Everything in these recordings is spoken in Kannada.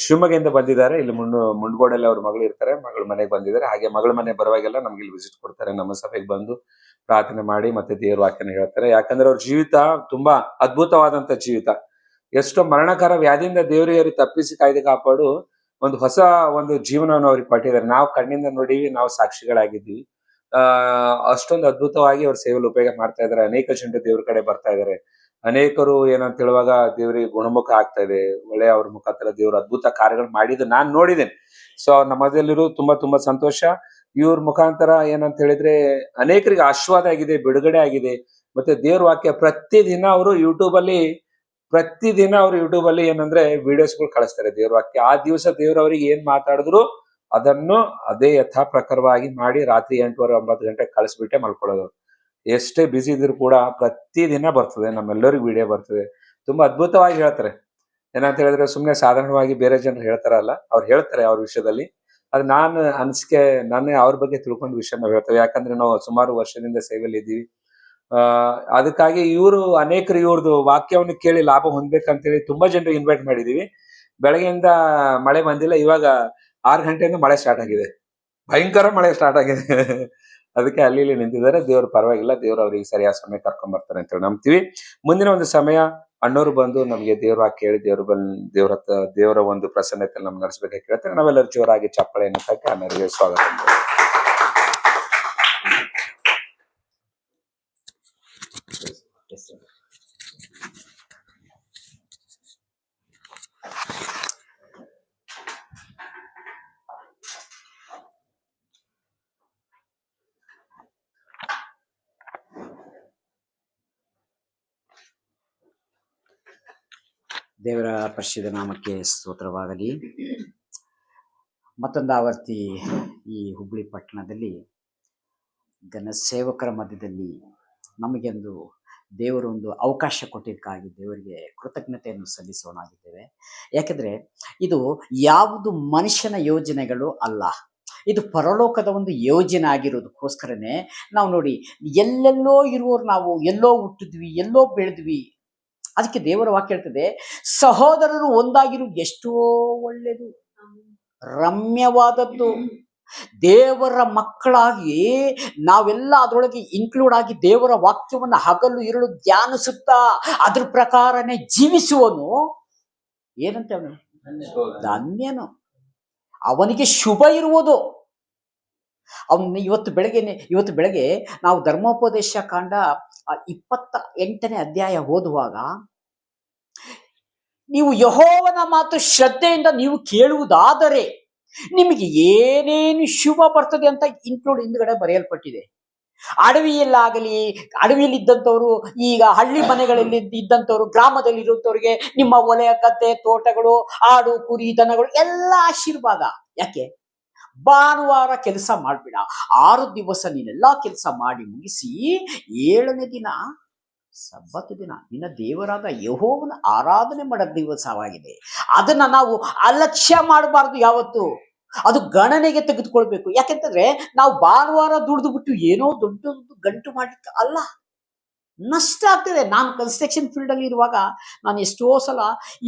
ಶಿವಮೊಗ್ಗದಿಂದ ಬಂದಿದ್ದಾರೆ. ಇಲ್ಲಿ ಮುಂಡಗೋಡಲ್ಲಿ ಅವ್ರ ಮಗಳು ಇರ್ತಾರೆ. ಮಗಳ ಮನೆಗೆ ಬಂದಿದ್ದಾರೆ. ಹಾಗೆ ಮಗಳ ಮನೆ ಬರುವಾಗೆಲ್ಲ ನಮ್ಗೆ ಇಲ್ಲಿ ವಿಸಿಟ್ ಕೊಡ್ತಾರೆ. ನಮ್ಮ ಸಭೆಗೆ ಬಂದು ಪ್ರಾರ್ಥನೆ ಮಾಡಿ ಮತ್ತೆ ದೇವ್ರ ವಾಕ್ಯನ ಹೇಳ್ತಾರೆ. ಯಾಕಂದ್ರೆ ಅವ್ರ ಜೀವಿತ ತುಂಬಾ ಅದ್ಭುತವಾದಂತ ಜೀವಿತ. ಎಷ್ಟೋ ಮರಣಕರ ವ್ಯಾಧಿಯಿಂದ ದೇವರಿಗೆ ಅವ್ರಿಗೆ ತಪ್ಪಿಸಿ ಕಾಯ್ದೆ ಕಾಪಾಡು ಒಂದು ಹೊಸ ಒಂದು ಜೀವನವನ್ನು ಅವ್ರಿಗೆ ಕೊಟ್ಟಿದ್ದಾರೆ. ನಾವು ಕಣ್ಣಿಂದ ನೋಡಿವಿ, ನಾವು ಸಾಕ್ಷಿಗಳಾಗಿದ್ದೀವಿ. ಅಷ್ಟೊಂದು ಅದ್ಭುತವಾಗಿ ಅವ್ರ ಸೇವೆಯಲ್ಲಿ ಉಪಯೋಗ ಮಾಡ್ತಾ ಇದ್ದಾರೆ. ಅನೇಕ ಜನರು ದೇವ್ರ ಕಡೆ ಬರ್ತಾ ಇದ್ದಾರೆ. ಅನೇಕರು ಏನಂತ ಹೇಳುವಾಗ ದೇವರಿಗೆ ಗುಣಮುಖ ಆಗ್ತಾ ಇದೆ. ಒಳ್ಳೆ ಅವ್ರ ಮುಖಾಂತರ ದೇವ್ರ ಅದ್ಭುತ ಕಾರ್ಯಗಳು ಮಾಡಿದ್ದು ನಾನ್ ನೋಡಿದ್ದೇನೆ. ಸೊ ನಮ್ಮ ಮಧ್ಯದಲ್ಲಿರೋದು ತುಂಬಾ ತುಂಬಾ ಸಂತೋಷ. ಇವ್ರ ಮುಖಾಂತರ ಏನಂತ ಹೇಳಿದ್ರೆ ಅನೇಕರಿಗೆ ಆಶೀರ್ವಾದ ಆಗಿದೆ, ಬಿಡುಗಡೆ ಆಗಿದೆ. ಮತ್ತೆ ದೇವ್ರ ವಾಕ್ಯ ಪ್ರತಿದಿನ ಅವರು ಯೂಟ್ಯೂಬ್ ಅಲ್ಲಿ ಏನಂದ್ರೆ ವಿಡಿಯೋಸ್ಗಳು ಕಳಿಸ್ತಾರೆ ದೇವ್ರ ವಾಕ್ಯ. ಆ ದಿವಸ ದೇವ್ರ ಅವ್ರಿಗೆ ಏನ್ ಮಾತಾಡಿದ್ರು ಅದನ್ನು ಅದೇ ಯಥಾ ಪ್ರಕಾರವಾಗಿ ಮಾಡಿ ರಾತ್ರಿ 8:30 9 ಗಂಟೆಗೆ ಕಳಿಸ್ಬಿಟ್ಟೆ ಮಲ್ಕೊಳ್ಳೋದು. ಎಷ್ಟೇ ಬಿಸಿ ಇದ್ರು ಕೂಡ ಪ್ರತಿದಿನ ಬರ್ತದೆ, ನಮ್ಮೆಲ್ಲರಿಗೂ ವಿಡಿಯೋ ಬರ್ತದೆ. ತುಂಬಾ ಅದ್ಭುತವಾಗಿ ಹೇಳ್ತಾರೆ. ಏನಂತ ಹೇಳಿದ್ರೆ ಸುಮ್ನೆ ಸಾಧಾರಣವಾಗಿ ಬೇರೆ ಜನರು ಹೇಳ್ತಾರಲ್ಲ, ಅವ್ರು ಹೇಳ್ತಾರೆ ಅವ್ರ ವಿಷಯದಲ್ಲಿ. ಅದು ನಾನು ಅನಿಸಿಕೆ ನಾನೇ ಅವ್ರ ಬಗ್ಗೆ ತಿಳ್ಕೊಂಡ ವಿಷಯ ನಾವು ಹೇಳ್ತೇವೆ. ಯಾಕಂದ್ರೆ ನಾವು ಸುಮಾರು ವರ್ಷದಿಂದ ಸೇವೆಯಲ್ಲಿ ಇದ್ದೀವಿ. ಅದಕ್ಕಾಗಿ ಅನೇಕರು ಇವ್ರದ್ದು ವಾಕ್ಯವನ್ನು ಕೇಳಿ ಲಾಭ ಹೊಂದ್ಬೇಕಂತೇಳಿ ತುಂಬಾ ಜನರು ಇನ್ವೈಟ್ ಮಾಡಿದೀವಿ. ಬೆಳಗ್ಗೆಯಿಂದ ಮಳೆ ಬಂದಿಲ್ಲ. ಇವಾಗ 6 ಗಂಟೆಯಿಂದ ಮಳೆ ಸ್ಟಾರ್ಟ್ ಆಗಿದೆ. ಭಯಂಕರ ಮಳೆ ಸ್ಟಾರ್ಟ್ ಆಗಿದೆ. ಅದಕ್ಕೆ ಅಲ್ಲಿ ಇಲ್ಲಿ ನಿಂತಿದ್ದಾರೆ. ದೇವ್ರ ಪರವಾಗಿಲ್ಲ, ದೇವ್ರ ಅವ್ರಿಗೆ ಸರಿಯಾದ ಸಮಯ ಕರ್ಕೊಂಡ್ ಬರ್ತಾರೆ ಅಂತ ಹೇಳಿ ನಂಬ್ತೀವಿ. ಮುಂದಿನ ಒಂದು ಸಮಯ ಅಣ್ಣವ್ರು ಬಂದು ನಮ್ಗೆ ದೇವ್ರ ವಾಕ್ಯ ಹೇಳಿ ದೇವರ ಒಂದು ಪ್ರಸನ್ನತೆ ನಮ್ಗೆ ನಡೆಸಬೇಕಾಗಿ ಕೇಳ್ತಾರೆ. ನಾವೆಲ್ಲರೂ ಜೋರಾಗಿ ಚಪ್ಪಳೆಯನ್ನು ತಟ್ಟಿ ಅಣ್ಣರಿಗೆ ಸ್ವಾಗತ. ದೇವರ ಪರಿಶುದ್ಧ ನಾಮಕ್ಕೆ ಸ್ತೋತ್ರವಾಗಲಿ. ಮತ್ತೊಂದು ಆವರ್ತಿ ಈ ಹುಬ್ಬಳ್ಳಿ ಪಟ್ಟಣದಲ್ಲಿ ಸೇವಕರ ಮಧ್ಯದಲ್ಲಿ ನಮಗೊಂದು ದೇವರು ಒಂದು ಅವಕಾಶ ಕೊಟ್ಟಿದ್ದಕ್ಕಾಗಿ ದೇವರಿಗೆ ಕೃತಜ್ಞತೆಯನ್ನು ಸಲ್ಲಿಸೋನಾಗಿದ್ದೇವೆ. ಯಾಕೆಂದರೆ ಇದು ಯಾವುದು ಮನುಷ್ಯನ ಯೋಜನೆಗಳು ಅಲ್ಲ, ಇದು ಪರಲೋಕದ ಒಂದು ಯೋಜನೆ ಆಗಿರೋದಕ್ಕೋಸ್ಕರನೇ ನಾವು ನೋಡಿ ಎಲ್ಲೆಲ್ಲೋ ಇರುವವರು, ನಾವು ಎಲ್ಲೋ ಹುಟ್ಟಿದ್ವಿ, ಎಲ್ಲೋ ಬೆಳೆದ್ವಿ. ಅದಕ್ಕೆ ದೇವರ ವಾಕ್ಯ ಹೇಳ್ತದೆ, ಸಹೋದರರು ಒಂದಾಗಿರು ಎಷ್ಟೋ ಒಳ್ಳೆಯದು, ರಮ್ಯವಾದದ್ದು. ದೇವರ ಮಕ್ಕಳಾಗಿ ನಾವೆಲ್ಲ ಅದರೊಳಗೆ ಇನ್ಕ್ಲೂಡ್ ಆಗಿ ದೇವರ ವಾಕ್ಯವನ್ನು ಹಗಲು ಇರಲು ಧ್ಯಾನಿಸುತ್ತಾ ಅದ್ರ ಪ್ರಕಾರನೇ ಜೀವಿಸುವನು ಏನಂತ ಅವನು ಧನ್ಯನು, ಅವನಿಗೆ ಶುಭ ಇರುವುದು. ಅವನು ಇವತ್ತು ಬೆಳಗ್ಗೆ ನಾವು ಧರ್ಮೋಪದೇಶ ಕಾಂಡ 28ನೇ ಅಧ್ಯಾಯ ಓದುವಾಗ, ನೀವು ಯೆಹೋವನ ಮಾತು ಶ್ರದ್ಧೆಯಿಂದ ನೀವು ಕೇಳುವುದಾದರೆ ನಿಮಗೆ ಏನೇನು ಶುಭ ಬರ್ತದೆ ಅಂತ ಹಿಂದ್ಗಡೆ ಬರೆಯಲ್ಪಟ್ಟಿದೆ. ಅಡವಿಯಲ್ಲಿ ಇದ್ದಂಥವ್ರು, ಈಗ ಹಳ್ಳಿ ಮನೆಗಳಲ್ಲಿ ಇದ್ದಂಥವ್ರು, ಗ್ರಾಮದಲ್ಲಿ ಇರುವಂಥವ್ರಿಗೆ ನಿಮ್ಮ ಹೊಲ ಗದ್ದೆ ತೋಟಗಳು, ಆಡು ಕುರಿ ದನಗಳು ಎಲ್ಲ ಆಶೀರ್ವಾದ. ಯಾಕೆ? ಭಾನುವಾರ ಕೆಲಸ ಮಾಡ್ಬೇಡ, 6 ದಿವಸ ನೀನೆಲ್ಲಾ ಕೆಲಸ ಮಾಡಿ ಮುಗಿಸಿ 7ನೇ ದಿನ ಸಬ್ಬತ್ ದಿನ ನಿನ್ನ ದೇವರಾದ ಯೆಹೋವನ ಆರಾಧನೆ ಮಾಡೋ ದಿವಸವಾಗಿದೆ. ಅದನ್ನ ನಾವು ಅಲಕ್ಷ್ಯ ಮಾಡಬಾರ್ದು ಯಾವತ್ತು. ಅದು ಗಣನೆಗೆ ತೆಗೆದುಕೊಳ್ಬೇಕು. ಯಾಕೆಂತಂದ್ರೆ ನಾವು ಭಾನುವಾರ ದುಡಿದು ಬಿಟ್ಟು ಏನೋ ದೊಡ್ಡ ಗಂಟು ಮಾಡ್ಲಿಕ್ಕೆ ಅಲ್ಲ, ನಷ್ಟ ಆಗ್ತದೆ. ನಾನು ಕನ್ಸ್ಟ್ರಕ್ಷನ್ ಫೀಲ್ಡ್ ಅಲ್ಲಿ ಇರುವಾಗ ನಾನು ಎಷ್ಟೋ ಸಲ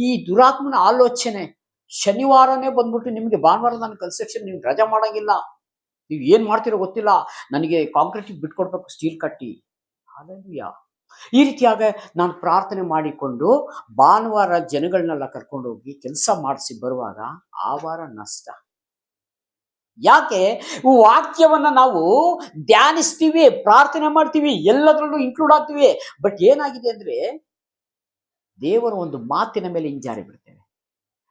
ಈ ದುರಾತ್ಮನ ಆಲೋಚನೆ, ಶನಿವಾರನೇ ಬಂದ್ಬಿಟ್ಟು ನಿಮಗೆ ಭಾನುವಾರ ನಾನು ಕನ್ಸ್ಟ್ರಕ್ಷನ್ ನೀವು ರಜಾ ಮಾಡಂಗಿಲ್ಲ, ನೀವು ಏನ್ ಮಾಡ್ತಿರೋ ಗೊತ್ತಿಲ್ಲ, ನನಗೆ ಕಾಂಕ್ರೀಟ್ ಬಿಟ್ಕೊಡ್ಬೇಕು ಸ್ಟೀಲ್ ಕಟ್ಟಿ. ಹಾಲೆಲೂಯಾ. ಈ ರೀತಿಯಾಗ ನಾನು ಪ್ರಾರ್ಥನೆ ಮಾಡಿಕೊಂಡು ಭಾನುವಾರ ಜನಗಳನ್ನೆಲ್ಲ ಕರ್ಕೊಂಡು ಹೋಗಿ ಕೆಲಸ ಮಾಡಿಸಿ ಬರುವಾಗ ಆ ವಾರ ನಷ್ಟ. ಯಾಕೆ? ವಾಕ್ಯವನ್ನ ನಾವು ಧ್ಯಾನಿಸ್ತೀವಿ, ಪ್ರಾರ್ಥನೆ ಮಾಡ್ತೀವಿ, ಎಲ್ಲದರಲ್ಲೂ ಇನ್ಕ್ಲೂಡ್ ಆಗ್ತೀವಿ. ಬಟ್ ಏನಾಗಿದೆ ಅಂದ್ರೆ ದೇವರ ಒಂದು ಮಾತಿನ ಮೇಲೆ ಹಿಂಜಾರಿ ಬಿಡ್ತೇವೆ.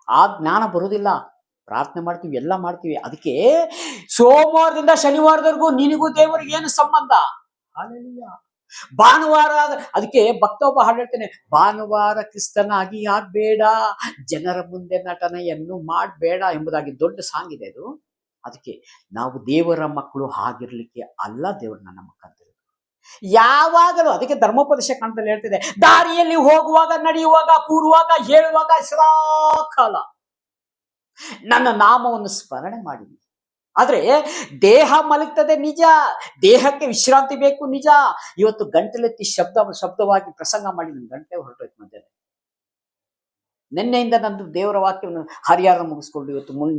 ಆ ಜ್ಞಾನ ಬರುವುದಿಲ್ಲ. ಪ್ರಾರ್ಥನೆ ಮಾಡ್ತೀವಿ, ಎಲ್ಲ ಮಾಡ್ತೀವಿ. ಅದಕ್ಕೆ ಸೋಮವಾರದಿಂದ ಶನಿವಾರದವರೆಗೂ ನಿನಗೂ ದೇವರಿಗೆ ಏನು ಸಂಬಂಧ? ಹಾಲೆಲೂಯಾ. ಭಾನುವಾರ ಅದಕ್ಕೆ ಭಕ್ತ ಒಬ್ಬ ಹಾಡು ಹೇಳ್ತೇನೆ, ಭಾನುವಾರ ಕ್ರಿಸ್ತನಾಗಿ ಆಗ್ಬೇಡ, ಜನರ ಮುಂದೆ ನಟನೆಯನ್ನು ಮಾಡಬೇಡ ಎಂಬುದಾಗಿ ದೊಡ್ಡ ಸಾಂಗ್ ಇದೆ ಅದು. ಅದಕ್ಕೆ ನಾವು ದೇವರ ಮಕ್ಕಳು ಹಾಗಿರ್ಲಿಕ್ಕೆ ಅಲ್ಲ ದೇವರು ನನ್ನ ಮಕ್ಕಳು. ಯಾವಾಗಲೂ ಅದಕ್ಕೆ ಧರ್ಮೋಪದೇಶ ಕಾಂಡದಲ್ಲಿ ಹೇಳ್ತಿದೆ, ದಾರಿಯಲ್ಲಿ ಹೋಗುವಾಗ, ನಡೆಯುವಾಗ, ಕೂರುವಾಗ, ಹೇಳುವಾಗ ಸದಾ ಕಾಲ ನನ್ನ ನಾಮವನ್ನು ಸ್ಮರಣೆ ಮಾಡಿ. ಆದ್ರೆ ದೇಹ ಮಲಗ್ತದೆ ನಿಜ, ದೇಹಕ್ಕೆ ವಿಶ್ರಾಂತಿ ಬೇಕು ನಿಜ. ಇವತ್ತು ಗಂಟಲೆತ್ತಿ ಶಬ್ದವಾಗಿ ಪ್ರಸಂಗ ಮಾಡಿ ನನ್ನ ಗಂಟೆ ಹೊರಟೋಯ್ತು ಮಧ್ಯೆ. ನಿನ್ನೆಯಿಂದ ನಂದು ದೇವರ ವಾಕ್ಯವನ್ನು ಹರಿಯಾರ ಮುಗಿಸ್ಕೊಂಡು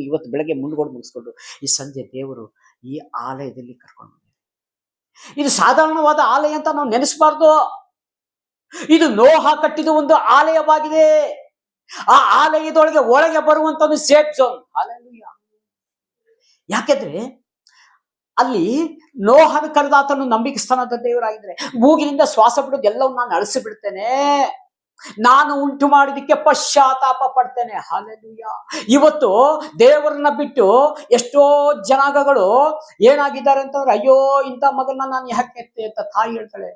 ಇವತ್ತು ಬೆಳಗ್ಗೆ ಮುಂಡ್ಗೋಡು ಮುಗಿಸ್ಕೊಂಡು ಈ ಸಂಜೆ ದೇವರು ಈ ಆಲಯದಲ್ಲಿ ಕರ್ಕೊಂಡು ಬಂದಿದ್ದಾರೆ. ಇದು ಸಾಧಾರಣವಾದ ಆಲಯ ಅಂತ ನಾವು ನೆನೆಸಬಾರ್ದು. ಇದು ನೋಹ ಕಟ್ಟಿದ ಒಂದು ಆಲಯವಾಗಿದೆ. ಆ ಆಲಯದೊಳಗೆ ಒಳಗೆ ಬರುವಂತ ಒಂದು ಸೇಫ್ ಝೋನ್. ಹಲ್ಲೆಲೂಯಾ. ಯಾಕೆಂದ್ರೆ ಅಲ್ಲಿ ನೋಹನ ಕರೆದಾತನು ನಂಬಿಕಸ್ಥನಾದ ದೇವರಾಗಿದ್ರೆ, ಮೂಗಿನಿಂದ ಶ್ವಾಸ ಬಿಡೋದು ಎಲ್ಲವನ್ನ ನಾನು ಅಳಿಸಿ ಬಿಡ್ತೇನೆ, ನಾನು ಉಂಟು ಮಾಡಿದಕ್ಕೆ ಪಶ್ಚಾತ್ತಾಪ ಪಡ್ತೇನೆ. ಹಲ್ಲೆಲೂಯಾ. ಇವತ್ತು ದೇವರನ್ನ ಬಿಟ್ಟು ಎಷ್ಟೋ ಜನಾಂಗಗಳು ಏನಾಗಿದ್ದಾರೆ ಅಂತಂದ್ರೆ, ಅಯ್ಯೋ ಇಂಥ ಮಗನ ನಾನು ಯಾಕೆ ಎತ್ತೆ ಅಂತ ತಾಯಿ ಹೇಳ್ತಾಳೆ,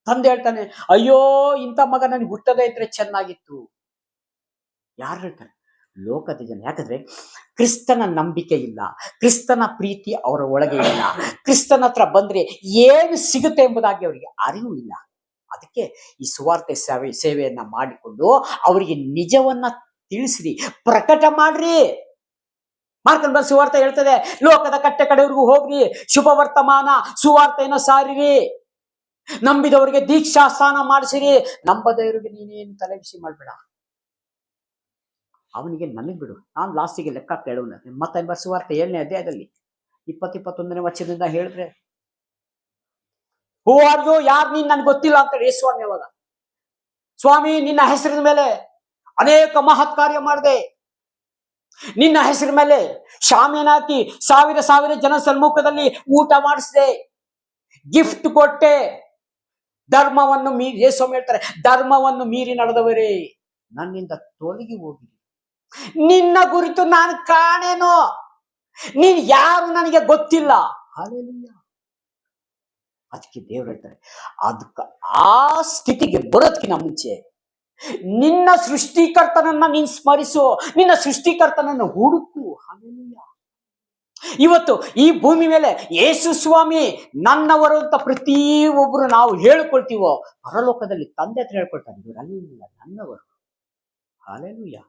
ತಂದೆ ಹೇಳ್ತಾನೆ, ಅಯ್ಯೋ ಇಂಥ ಮಗ ನನಗೆ ಹುಟ್ಟದೇ ಇದ್ರೆ ಚೆನ್ನಾಗಿತ್ತು. ಯಾರು ಹೇಳ್ತಾರೆ? ಲೋಕದ ಜನ. ಯಾಕಂದ್ರೆ ಕ್ರಿಸ್ತನ ನಂಬಿಕೆ ಇಲ್ಲ, ಕ್ರಿಸ್ತನ ಪ್ರೀತಿ ಅವರ ಒಳಗೆ ಇಲ್ಲ, ಕ್ರಿಸ್ತನ ಹತ್ರ ಬಂದ್ರೆ ಏನು ಸಿಗುತ್ತೆ ಎಂಬುದಾಗಿ ಅವರಿಗೆ ಅರಿವು ಇಲ್ಲ. ಅದಕ್ಕೆ ಈ ಸುವಾರ್ತೆ ಸೇವೆಯನ್ನ ಮಾಡಿಕೊಂಡು ಅವರಿಗೆ ನಿಜವನ್ನ ತಿಳಿಸ್ರಿ, ಪ್ರಕಟ ಮಾಡ್ರಿ. ಮಾರ್ಕನ ಸುವಾರ್ತೆ ಹೇಳ್ತದೆ, ಲೋಕದ ಕಟ್ಟೆ ಕಡೆವರೆಗೂ ಹೋಗ್ರಿ, ಶುಭ ವರ್ತಮಾನ ಸುವಾರ್ತೆಯನ್ನ ಸಾರಿರಿ, ನಂಬಿದವರಿಗೆ ದೀಕ್ಷಾ ಸ್ನಾನ ಮಾಡಿಸಿರಿ, ನಂಬದವರಿಗೆ ನೀನೇನು ತಲೆಬಿಸಿ ಮಾಡ್ಬೇಡ. ಅವನಿಗೆ ನನಗೆ ಬಿಡು, ನಾನು ಲಾಸ್ಟಿಗೆ ಲೆಕ್ಕ ಕೇಳೋಣ. ಮತ್ತೆ ಸುವಾರ್ತೆ 7ನೇ ಅಧ್ಯಾಯದಲ್ಲಿ 20-21ನೇ ವಚನದಿಂದ ಹೇಳಿದ್ರೆ, ಹೂ ಆರ್ ಯು, ಯಾರು ನೀನ್ ನನ್ಗೆ ಗೊತ್ತಿಲ್ಲ ಅಂತ ಹೇಳಿ ಸ್ವಾಮಿ ಅವಾಗ, ಸ್ವಾಮಿ ನಿನ್ನ ಹೆಸರಿನ ಮೇಲೆ ಅನೇಕ ಮಹತ್ ಕಾರ್ಯ ಮಾಡಿದೆ, ನಿನ್ನ ಹೆಸರ ಮೇಲೆ ಶಾಮಿಯಾನ ಹಾಕಿ ಸಾವಿರ ಜನ ಸನ್ಮುಖದಲ್ಲಿ ಊಟ ಮಾಡಿಸಿದೆ, ಗಿಫ್ಟ್ ಕೊಟ್ಟೆ, ಧರ್ಮವನ್ನು ಮೀರಿ, ಯೇಸು ಹೇಳ್ತಾರೆ, ಧರ್ಮವನ್ನು ಮೀರಿ ನಡೆದವರೇ ನನ್ನಿಂದ ತೊಲಗಿ ಹೋಗಿ, ನಿನ್ನ ಕುರಿತು ನಾನು ಕಾಣೇನೋ, ನೀನ್ ಯಾರು ನನಗೆ ಗೊತ್ತಿಲ್ಲ. ಹಲ್ಲೆಲೂಯಾ. ಅದಕ್ಕೆ ದೇವ್ರು ಹೇಳ್ತಾರೆ, ಅದಕ್ಕೆ ಆ ಸ್ಥಿತಿಗೆ ಬರೋದಕ್ಕಿಂತ ಮುಂಚೆ ನಿನ್ನ ಸೃಷ್ಟಿಕರ್ತನನ್ನ ನೀನ್ ಸ್ಮರಿಸು, ನಿನ್ನ ಸೃಷ್ಟಿಕರ್ತನನ್ನು ಹುಡುಕು. ಹಲ್ಲೆಲೂಯಾ. ಇವತ್ತು ಈ ಭೂಮಿ ಮೇಲೆ ಯೇಸು ಸ್ವಾಮಿ ನನ್ನವರು ಅಂತ ಪ್ರತಿ ಒಬ್ರು ನಾವು ಹೇಳ್ಕೊಳ್ತೀವೋ, ಪರಲೋಕದಲ್ಲಿ ತಂದೆ ಹತ್ರ ಹೇಳ್ಕೊಳ್ತಾರೆ, ಇವರಲ್ಲ ನನ್ನವರು. ಹಲ್ಲೆಲೂಯಾ.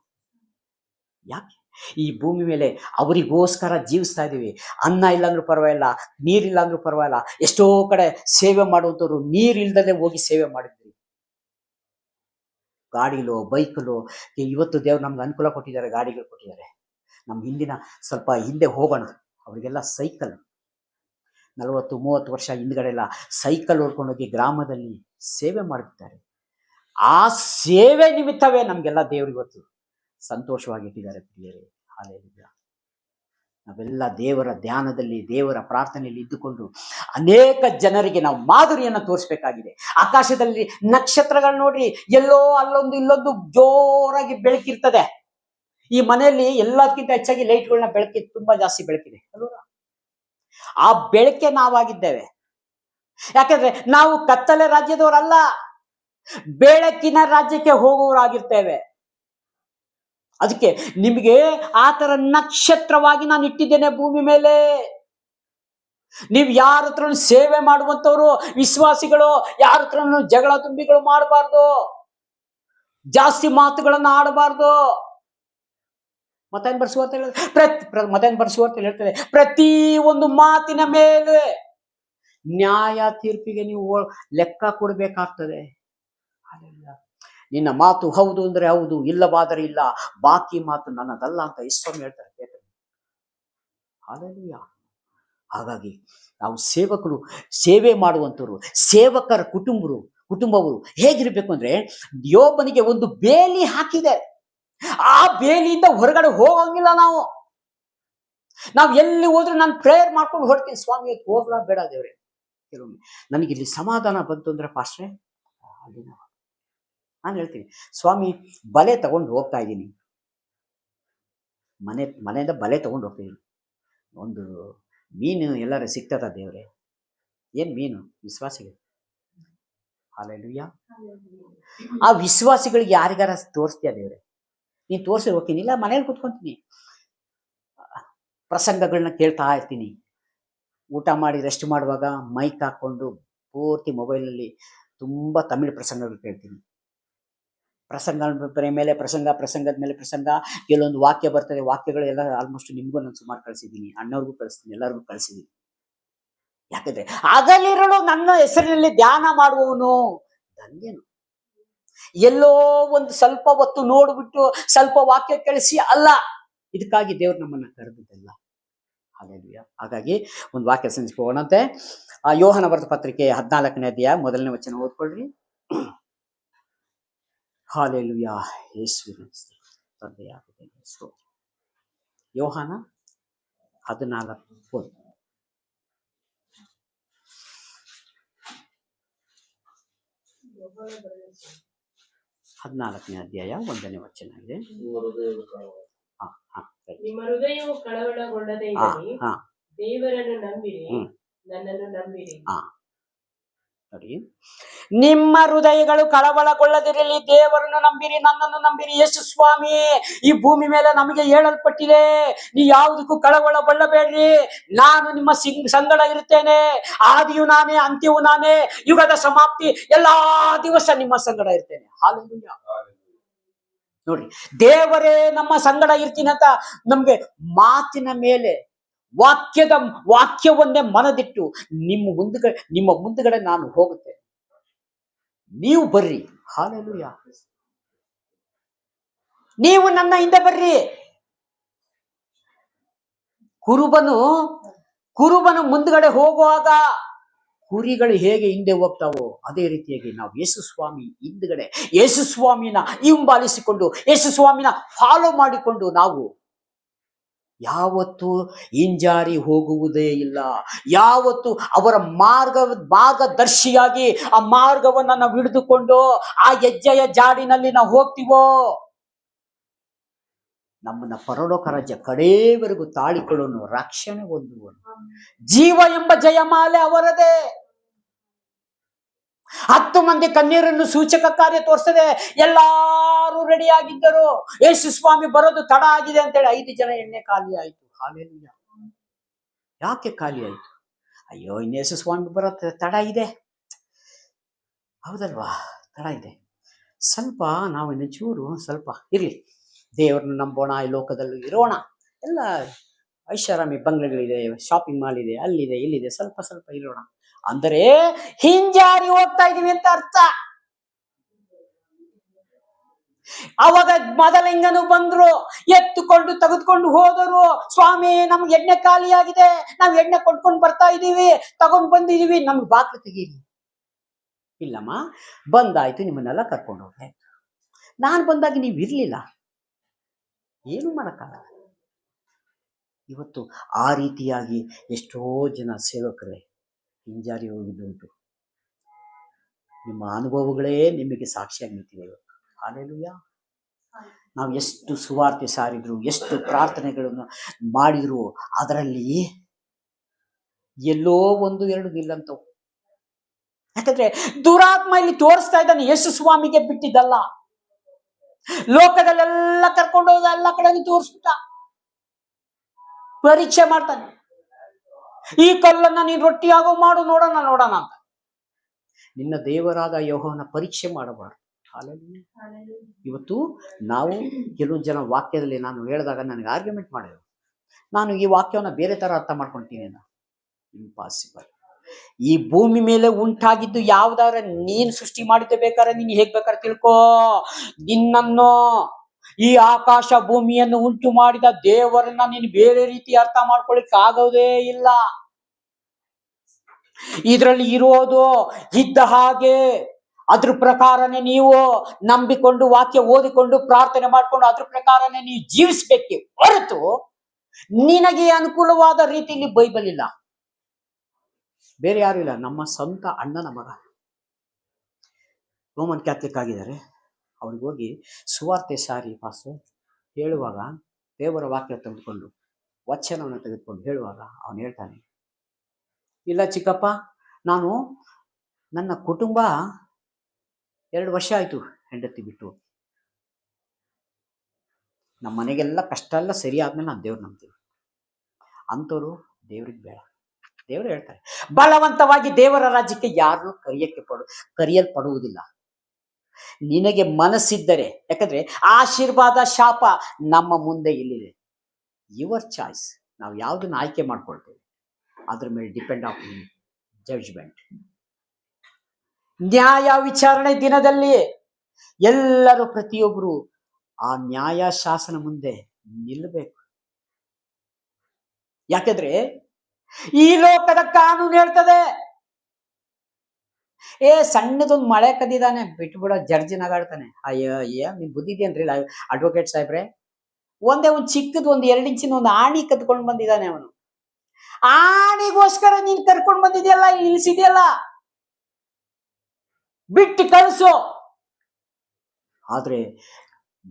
ಯಾಕೆ ಈ ಭೂಮಿ ಮೇಲೆ ಅವರಿಗೋಸ್ಕರ ಜೀವಿಸ್ತಾ ಇದೀವಿ. ಅನ್ನ ಇಲ್ಲಾಂದ್ರೂ ಪರವಾಗಿಲ್ಲ, ನೀರಿಲ್ಲ ಅಂದ್ರೂ ಪರವಾಗಿಲ್ಲ. ಎಷ್ಟೋ ಕಡೆ ಸೇವೆ ಮಾಡುವಂಥವ್ರು ನೀರಿಲ್ದಲೇ ಹೋಗಿ ಸೇವೆ ಮಾಡಿದ್ವಿ. ಗಾಡಿಲೋ ಬೈಕಲ್ಲೋ, ಇವತ್ತು ದೇವ್ರು ನಮ್ಗೆ ಅನುಕೂಲ ಕೊಟ್ಟಿದ್ದಾರೆ, ಗಾಡಿಗಳು ಕೊಟ್ಟಿದ್ದಾರೆ. ನಮ್ಮ ಸ್ವಲ್ಪ ಹಿಂದೆ ಹೋಗೋಣ, ಅವರಿಗೆಲ್ಲ ಸೈಕಲ್, 40-30 ವರ್ಷ ಹಿಂದ್ಗಡೆ ಎಲ್ಲ ಸೈಕಲ್ ಹೊಡ್ಕೊಂಡೋಗಿ ಗ್ರಾಮದಲ್ಲಿ ಸೇವೆ ಮಾಡಿರ್ತಾರೆ. ಆ ಸೇವೆ ನಿಮಿತ್ತವೇ ನಮ್ಗೆಲ್ಲ ದೇವ್ರು ಇವತ್ತು ಸಂತೋಷವಾಗಿಟ್ಟಿದ್ದಾರೆ ಪ್ರಿಯರೇ. ಹಲ್ಲೆಲೂಯಾ. ನಾವೆಲ್ಲ ದೇವರ ಧ್ಯಾನದಲ್ಲಿ, ದೇವರ ಪ್ರಾರ್ಥನೆಯಲ್ಲಿ ಇದ್ದುಕೊಂಡು ಅನೇಕ ಜನರಿಗೆ ನಾವು ಮಾದರಿಯನ್ನು ತೋರಿಸ್ಬೇಕಾಗಿದೆ. ಆಕಾಶದಲ್ಲಿ ನಕ್ಷತ್ರಗಳು ನೋಡ್ರಿ, ಎಲ್ಲೋ ಅಲ್ಲೊಂದು ಇಲ್ಲೊಂದು ಜೋರಾಗಿ ಬೆಳಕಿರ್ತದೆ. ಈ ಮನೆಯಲ್ಲಿ ಎಲ್ಲದಕ್ಕಿಂತ ಹೆಚ್ಚಾಗಿ ಲೈಟ್ಗಳನ್ನ ಬೆಳಕಿ ತುಂಬಾ ಜಾಸ್ತಿ ಬೆಳಕಿದೆ ಅಲ್ವಾ? ಆ ಬೆಳಕೆ ನಾವಾಗಿದ್ದೇವೆ. ಯಾಕಂದ್ರೆ ನಾವು ಕತ್ತಲೆ ರಾಜ್ಯದವರಲ್ಲ, ಬೆಳಕಿನ ರಾಜ್ಯಕ್ಕೆ ಹೋಗುವವರಾಗಿರ್ತೇವೆ. ಅದಕ್ಕೆ ನಿಮಗೆ ಆ ತರ ನಕ್ಷತ್ರವಾಗಿ ನಾನು ಇಟ್ಟಿದ್ದೇನೆ ಭೂಮಿ ಮೇಲೆ. ನೀವು ಯಾರ ಹತ್ರ ಸೇವೆ ಮಾಡುವಂತವ್ರು, ವಿಶ್ವಾಸಿಗಳು, ಯಾರ ಹತ್ರ ಜಗಳ ತುಂಬಿಗಳು ಮಾಡಬಾರ್ದು, ಜಾಸ್ತಿ ಮಾತುಗಳನ್ನ ಆಡಬಾರ್ದು. ಮತ್ತೇನ್ ಬರ್ಸುವಂತ ಹೇಳ್ತದೆ, ಪ್ರತಿ ಒಂದು ಮಾತಿನ ಮೇಲೆ ನ್ಯಾಯ ತೀರ್ಪಿಗೆ ನೀವು ಲೆಕ್ಕ ಕೊಡ್ಬೇಕಾಗ್ತದೆ. ನಿನ್ನ ಮಾತು ಹೌದು ಅಂದ್ರೆ ಹೌದು, ಇಲ್ಲವಾದರೆ ಇಲ್ಲ, ಬಾಕಿ ಮಾತು ನನ್ನದಲ್ಲ ಅಂತ ಇಷ್ಟೊಂದು ಹೇಳ್ತಾರೆ. ಹಲ್ಲೆಲೂಯಾ. ಹಾಗಾಗಿ ನಾವು ಸೇವಕರು, ಸೇವೆ ಮಾಡುವಂತವ್ರು, ಸೇವಕರ ಕುಟುಂಬವರು ಹೇಗಿರ್ಬೇಕು ಅಂದ್ರೆ, ಯೋಬನಿಗೆ ಒಂದು ಬೇಲಿ ಹಾಕಿದೆ, ಆ ಬೇಲಿಯಿಂದ ಹೊರಗಡೆ ಹೋಗಂಗಿಲ್ಲ. ನಾವು ಎಲ್ಲಿ ಹೋದ್ರೆ ನಾನು ಪ್ರೇಯರ್ ಮಾಡ್ಕೊಂಡು ಹೊರಡ್ತೀನಿ, ಸ್ವಾಮಿ ಹೋಗ್ಲಾ ಬೇಡ ದೇವ್ರೆ. ಕೆಲವೊಮ್ಮೆ ನನಗೆ ಇಲ್ಲಿ ಸಮಾಧಾನ ಬಂತು ಅಂದ್ರೆ ಪಾಸ್ಟ್ರೆ, ನಾನು ಹೇಳ್ತೀನಿ, ಸ್ವಾಮಿ ಬಲೆ ತಗೊಂಡು ಹೋಗ್ತಾ ಇದ್ದೀನಿ, ಮನೆಯಿಂದ ಬಲೆ ತಗೊಂಡು ಹೋಗ್ತಿದ್ದೀನಿ, ಒಂದು ಮೀನು ಎಲ್ಲರೂ ಸಿಗ್ತದ ದೇವ್ರೆ? ಏನ್ ಮೀನು? ವಿಶ್ವಾಸಿಗಳು. ಹಲ್ಲೆಲೂಯಾ. ಆ ವಿಶ್ವಾಸಿಗಳಿಗೆ ಯಾರಿಗಾರ ತೋರಿಸ್ತೀಯ ದೇವ್ರೆ? ನೀನ್ ತೋರಿಸಿ ಹೋಗ್ತೀನಿ, ಇಲ್ಲ ಮನೇಲಿ ಕೂತ್ಕೊಂತೀನಿ, ಪ್ರಸಂಗಗಳನ್ನ ಕೇಳ್ತಾ ಇರ್ತೀನಿ, ಊಟ ಮಾಡಿ ರೆಸ್ಟ್ ಮಾಡುವಾಗ ಮೈಕ್ ಹಾಕೊಂಡು ಪೂರ್ತಿ ಮೊಬೈಲಲ್ಲಿ ತುಂಬಾ ತಮಿಳು ಪ್ರಸಂಗಗಳು ಕೇಳ್ತೀನಿ. ಪ್ರಸಂಗದ ಮೇಲೆ ಪ್ರಸಂಗ, ಕೆಲವೊಂದು ವಾಕ್ಯ ಬರ್ತದೆ, ವಾಕ್ಯಗಳು ಎಲ್ಲ ಆಲ್ಮೋಸ್ಟ್ ನಿಮ್ಗೂ ನಾನು ಸುಮಾರು ಕಳಿಸಿದ್ದೀನಿ, ಅಣ್ಣವ್ರಿಗೂ ಕಳಿಸ್ತೀನಿ, ಎಲ್ಲರಿಗೂ ಕಳಿಸಿದ್ದೀನಿ. ಯಾಕಂದ್ರೆ ಹಗಲಿರುಳು ನನ್ನ ಹೆಸರಿನಲ್ಲಿ ಧ್ಯಾನ ಮಾಡುವವನು ಧನ್ಯನು. ಎಲ್ಲೋ ಒಂದು ಸ್ವಲ್ಪ ಹೊತ್ತು ನೋಡ್ಬಿಟ್ಟು ಸ್ವಲ್ಪ ವಾಕ್ಯ ಕೇಳಿಸಿ ಅಲ್ಲ, ಇದಕ್ಕಾಗಿ ದೇವ್ರು ನಮ್ಮನ್ನ ಕರೆದಿದ್ದಲ್ಲ. ಹಾಗಾಗಿ ಒಂದು ವಾಕ್ಯ ಸಂಚಿಕೆ ಹೋಗೋಣಂತೆ. ಯೋಹನ ಬರೆದ ಪತ್ರಿಕೆ 14ನೇ ಅಧ್ಯಾಯ 1ನೇ ವಚನ ಓದ್ಕೊಳ್ರಿ. ಹಾಲೆಲೂಯಾ, ಯೇಸುವಿನ ತಂದೆಯಾಗಿದೆ. ಯೋಹನ 14 14ನೇ ಅಧ್ಯಾಯ 1ನೇ ವಚನ ಇದೆ. ನಿಮ್ಮ ಹೃದಯವು ಕಳವಳಗೊಳ್ಳದೆ ಇರಲಿ, ದೇವರನ್ನು ನಂಬಿರಿ, ನನ್ನನ್ನು ನಂಬಿರಿ. ನೋಡಿ, ನಿಮ್ಮ ಹೃದಯಗಳು ಕಳವಳಗೊಳ್ಳದಿರಲಿ, ದೇವರನ್ನು ನಂಬಿರಿ, ನನ್ನನ್ನು ನಂಬಿರಿ. ಯೇಸು ಸ್ವಾಮಿ ಈ ಭೂಮಿ ಮೇಲೆ ನಮಗೆ ಹೇಳಲ್ಪಟ್ಟಿದೆ, ನೀ ಯಾವುದಕ್ಕೂ ಕಳವಳಗೊಳ್ಳಬೇಡ್ರಿ, ನಾನು ನಿಮ್ಮ ಸಂಗಡ ಇರುತ್ತೇನೆ, ಆದಿಯು ನಾನೇ, ಅಂತ್ಯವೂ ನಾನೇ, ಯುಗದ ಸಮಾಪ್ತಿ ಎಲ್ಲಾ ದಿವಸ ನಿಮ್ಮ ಸಂಗಡ ಇರ್ತೇನೆ. ಹಾಲೆಲೂಯಾ. ನೋಡ್ರಿ, ದೇವರೇ ನಮ್ಮ ಸಂಗಡ ಇರ್ತೀನಿ ಅಂತ ನಮ್ಗೆ ಮಾತಿನ ಮೇಲೆ ವಾಕ್ಯವನ್ನೇ ಮನದಿಟ್ಟು ನಿಮ್ಮ ಮುಂದುಗಡೆ ನಾನು ಹೋಗುತ್ತೇನೆ, ನೀವು ಬರ್ರಿ. ಹಾಲೆಲೂಯಾ. ನೀವು ನನ್ನ ಹಿಂದೆ ಬರ್ರಿ. ಕುರುಬನು ಮುಂದುಗಡೆ ಹೋಗುವಾಗ ಕುರಿಗಳು ಹೇಗೆ ಹಿಂದೆ ಹೋಗ್ತಾವೋ ಅದೇ ರೀತಿಯಾಗಿ ನಾವು ಯೇಸು ಸ್ವಾಮಿ ಹಿಂದುಗಡೆ ಯೇಸು ಸ್ವಾಮಿನ ಹಿಂಬಾಲಿಸಿಕೊಂಡು ಯೇಸು ಸ್ವಾಮಿನ ಫಾಲೋ ಮಾಡಿಕೊಂಡು ನಾವು ಯಾವತ್ತೂ ಹಿಂಜಾರಿ ಹೋಗುವುದೇ ಇಲ್ಲ. ಯಾವತ್ತು ಅವರ ಮಾರ್ಗದರ್ಶಿಯಾಗಿ ಆ ಮಾರ್ಗವನ್ನ ನಾವು ಹಿಡಿದುಕೊಂಡು ಆ ಹೆಜ್ಜೆಯ ಜಾಡಿನಲ್ಲಿ ನಾವು ಹೋಗ್ತೀವೋ, ನಮ್ಮನ್ನ ಪರಲೋಕ ರಾಜ್ಯ ಕಡೆಯವರೆಗೂ ತಾಳಿಕೊಳ್ಳೋನು, ರಕ್ಷಣೆ ಹೊಂದುವನು. ಜೀವ ಎಂಬ ಜಯಮಾಲೆ ಅವರದೇ. 10 ಮಂದಿ ಕಣ್ಣೀರನ್ನು ಸೂಚಕ ಕಾರ್ಯ ತೋರಿಸದೆ ಎಲ್ಲಾರು ರೆಡಿ ಆಗಿದ್ದರು. ಯೇಸು ಸ್ವಾಮಿ ಬರೋದು ತಡ ಆಗಿದೆ ಅಂತೇಳಿ 5 ಜನ ಎಣ್ಣೆ ಖಾಲಿ ಆಯ್ತು. ಹಾಲೆಲೂಯಾ. ಯಾಕೆ ಖಾಲಿ ಆಯ್ತು? ಅಯ್ಯೋ, ಇನ್ನು ಯೇಸು ಸ್ವಾಮಿ ಬರೋ ತಡ ಇದೆ, ಹೌದಲ್ವಾ? ತಡ ಇದೆ. ಸ್ವಲ್ಪ ನಾವು ಚೂರು ಸ್ವಲ್ಪ ಇರ್ಲಿ, ದೇವರನ್ನು ನಂಬೋಣ, ಈ ಲೋಕದಲ್ಲೂ ಇರೋಣ. ಎಲ್ಲ ಐಷಾರಾಮಿ ಬಂಗ್ಲೆಗಳಿದೆ, ಶಾಪಿಂಗ್ ಮಾಲ್ ಇದೆ, ಅಲ್ಲಿದೆ, ಇಲ್ಲಿದೆ, ಸ್ವಲ್ಪ ಸ್ವಲ್ಪ ಇರೋಣ ಅಂದರೆ ಹಿಂಜಾರಿ ಹೋಗ್ತಾ ಇದೀವಿ ಅಂತ ಅರ್ಥ. ಅವಾಗ ಮೊದಲಿಂಗನು ಬಂದ್ರು, ಎತ್ತುಕೊಂಡು ತೆಗೆದುಕೊಂಡು ಹೋದರು. ಸ್ವಾಮಿ, ನಮ್ಗೆ ಎಣ್ಣೆ ಖಾಲಿ ಆಗಿದೆ, ನಾವ್ ಎಣ್ಣೆ ಕೊಟ್ಕೊಂಡು ಬರ್ತಾ ಇದೀವಿ, ತಗೊಂಡ್ ಬಂದಿದೀವಿ, ನಮ್ಗೆ ಬಾಕ್ಲು ತೆಗೀರಿ. ಇಲ್ಲಮ್ಮ, ಬಂದಾಯ್ತು, ನಿಮ್ಮನ್ನೆಲ್ಲ ಕರ್ಕೊಂಡು ಹೋಗ್ಲೆ. ನಾನು ಬಂದಾಗ ನೀವು ಇರ್ಲಿಲ್ಲ, ಏನು ಮಾಡಕ್ಕಾಗಲ್ಲ. ಇವತ್ತು ಆ ರೀತಿಯಾಗಿ ಎಷ್ಟೋ ಜನ ಸೇವಕರೇ ಹಿಂಜಾರಿ ಹೋಗಿದ್ದುಂಟು. ನಿಮ್ಮ ಅನುಭವಗಳೇ ನಿಮಗೆ ಸಾಕ್ಷಿಯಾಗಿ ನಿಂತಿವೆ ಇವತ್ತು. ಹಾಲೆಲೂಯಾ. ನಾವು ಎಷ್ಟು ಸುವಾರ್ತೆ ಸಾರಿದ್ರು, ಎಷ್ಟು ಪ್ರಾರ್ಥನೆಗಳನ್ನು ಮಾಡಿದ್ರು, ಅದರಲ್ಲಿ ಎಲ್ಲೋ 1-2 ನಿಲ್ಲಂತವು. ಯಾಕಂದ್ರೆ ದುರಾತ್ಮ ಇಲ್ಲಿ ತೋರಿಸ್ತಾ ಇದ್ದಾನೆ, ಯೇಸು ಸ್ವಾಮಿಗೆ ಬಿಟ್ಟಿದ್ದಲ್ಲ. ಲೋಕದಲ್ಲೆಲ್ಲ ಕರ್ಕೊಂಡು ಹೋದ, ಎಲ್ಲ ಕಡೆ ತೋರಿಸ್ಬಿಟ್ಟ, ಪರೀಕ್ಷೆ ಮಾಡ್ತಾನೆ. ಈ ಕಲ್ಲನ್ನ ನೀನು ರೊಟ್ಟಿಯಾಗೋ ಮಾಡು, ನೋಡೋಣ ಅಂತ. ನಿನ್ನ ದೇವರಾದ ಯೆಹೋವನ ಪರೀಕ್ಷೆ ಮಾಡಬಾರದು. ಹಾಲೆಲೂಯಾ. ಇವತ್ತು ನಾವು ಕೆಲವೊಂದು ಜನ ವಾಕ್ಯದಲ್ಲಿ ನಾನು ಹೇಳಿದಾಗ ನನಗೆ ಆರ್ಗ್ಯುಮೆಂಟ್ ಮಾಡಿದ್ರು, ನಾನು ಈ ವಾಕ್ಯವನ್ನ ಬೇರೆ ತರ ಅರ್ಥ ಮಾಡ್ಕೊಳ್ತೀನಿ ಅಂತ. ಇಂಪಾಸಿಬಲ್. ಈ ಭೂಮಿ ಮೇಲೆ ಉಂಟಾಗಿದ್ದು ಯಾವ್ದಾದ್ರೆ ನೀನ್ ಸೃಷ್ಟಿ ಮಾಡಿದ್ದೆ, ಬೇಕಾದ್ರೆ ನೀನ್ ಹೇಗ್ ಬೇಕಾದ್ರೆ ತಿಳ್ಕೋ. ನಿನ್ನನ್ನು, ಈ ಆಕಾಶ ಭೂಮಿಯನ್ನು ಉಂಟು ಮಾಡಿದ ದೇವರನ್ನ ನೀನು ಬೇರೆ ರೀತಿ ಅರ್ಥ ಮಾಡ್ಕೊಳಿಕ್ ಆಗೋದೇ ಇಲ್ಲ. ಇದರಲ್ಲಿ ಇರೋದು ಇದ್ದ ಹಾಗೆ, ಅದ್ರ ಪ್ರಕಾರನೇ ನೀವು ನಂಬಿಕೊಂಡು ವಾಕ್ಯ ಓದಿಕೊಂಡು ಪ್ರಾರ್ಥನೆ ಮಾಡ್ಕೊಂಡು ಅದ್ರ ಪ್ರಕಾರನೇ ನೀವು ಜೀವಿಸ್ಬೇಕೆ ಹೊರತು ನಿನಗೆ ಅನುಕೂಲವಾದ ರೀತಿಯಲ್ಲಿ ಬೈಬಲ್ ಇಲ್ಲ. ಬೇರೆ ಯಾರು ಇಲ್ಲ. ನಮ್ಮ ಸ್ವಂತ ಅಣ್ಣನ ಮಗ ರೋಮನ್ ಕ್ಯಾಥಲಿಕ್ ಆಗಿದ್ದಾರೆ. ಅವ್ರಿಗೆ ಹೋಗಿ ಸುವಾರ್ತೆ ಸಾರಿ ಪಾಸ್ಟರ್ ಹೇಳುವಾಗ, ದೇವರ ವಾಕ್ಯ ತೆಗೆದುಕೊಂಡು ವಚನವನ್ನು ತೆಗೆದುಕೊಂಡು ಹೇಳುವಾಗ ಅವನು ಹೇಳ್ತಾನೆ, ಇಲ್ಲ ಚಿಕ್ಕಪ್ಪ, ನಾನು ನನ್ನ ಕುಟುಂಬ 2 ವರ್ಷ ಆಯ್ತು ಹೆಂಡತಿ ಬಿಟ್ಟು, ನಮ್ಮ ಮನೆಗೆಲ್ಲ ಕಷ್ಟ ಎಲ್ಲ ಸರಿ ಆದ್ಮೇಲೆ ನಾನು ದೇವ್ರು ನಂಬ್ತೀವಿ. ಅಂಥವ್ರು ದೇವ್ರಿಗೆ ಬೇಡ. ದೇವರು ಹೇಳ್ತಾರೆ, ಬಲವಂತವಾಗಿ ದೇವರ ರಾಜ್ಯಕ್ಕೆ ಯಾರು ಕರೆಯಲ್ಪಡುವುದಿಲ್ಲ. ನಿನಗೆ ಮನಸ್ಸಿದ್ದರೆ, ಯಾಕಂದ್ರೆ ಆಶೀರ್ವಾದ ಶಾಪ ನಮ್ಮ ಮುಂದೆ ಇಲ್ಲಿದೆ. Your choice. ನಾವು ಯಾವುದನ್ನ ಆಯ್ಕೆ ಮಾಡ್ಕೊಳ್ತೇವೆ ಅದ್ರ ಮೇಲೆ ಡಿಪೆಂಡ್ ಆಫ್ ಜಡ್ಜ್ಮೆಂಟ್. ನ್ಯಾಯ ವಿಚಾರಣೆ ದಿನದಲ್ಲಿ ಎಲ್ಲರೂ ಪ್ರತಿಯೊಬ್ಬರು ಆ ನ್ಯಾಯ ಶಾಸನ ಮುಂದೆ ನಿಲ್ಲಬೇಕು. ಯಾಕೆಂದ್ರೆ ಈ ಲೋಕದ ಕಾನೂನು ಹೇಳ್ತದೆ, ಸಣ್ಣದೊಂದು ಮಳೆ ಕದಿದಾನೆ ಬಿಟ್ಬಿಡೋ, ಜಡ್ಜ್ ನಗಾಡ್ತಾನೆ. ಅಯ್ಯೋ ನಿಮ್ ಬುದ್ಧಿ ಇದೆಯೇನ್ರಿ ಅಡ್ವೊಕೇಟ್ ಸಾಹೇಬ್ರೆ, ಒಂದೇ ಒಂದು ಚಿಕ್ಕದ್ ಒಂದು 2 ಇಂಚಿನ ಒಂದು ಆಣಿ ಕದ್ಕೊಂಡು ಬಂದಿದ್ದಾನೆ ಅವನು. ಆಣಿಗೋಸ್ಕರ ನೀನ್ ಕರ್ಕೊಂಡು ಬಂದಿದ್ಯಲ್ಲ, ಇಳಿಸಿದ್ಯಲ್ಲ, ಬಿಟ್ಟು ಕಳಿಸು. ಆದ್ರೆ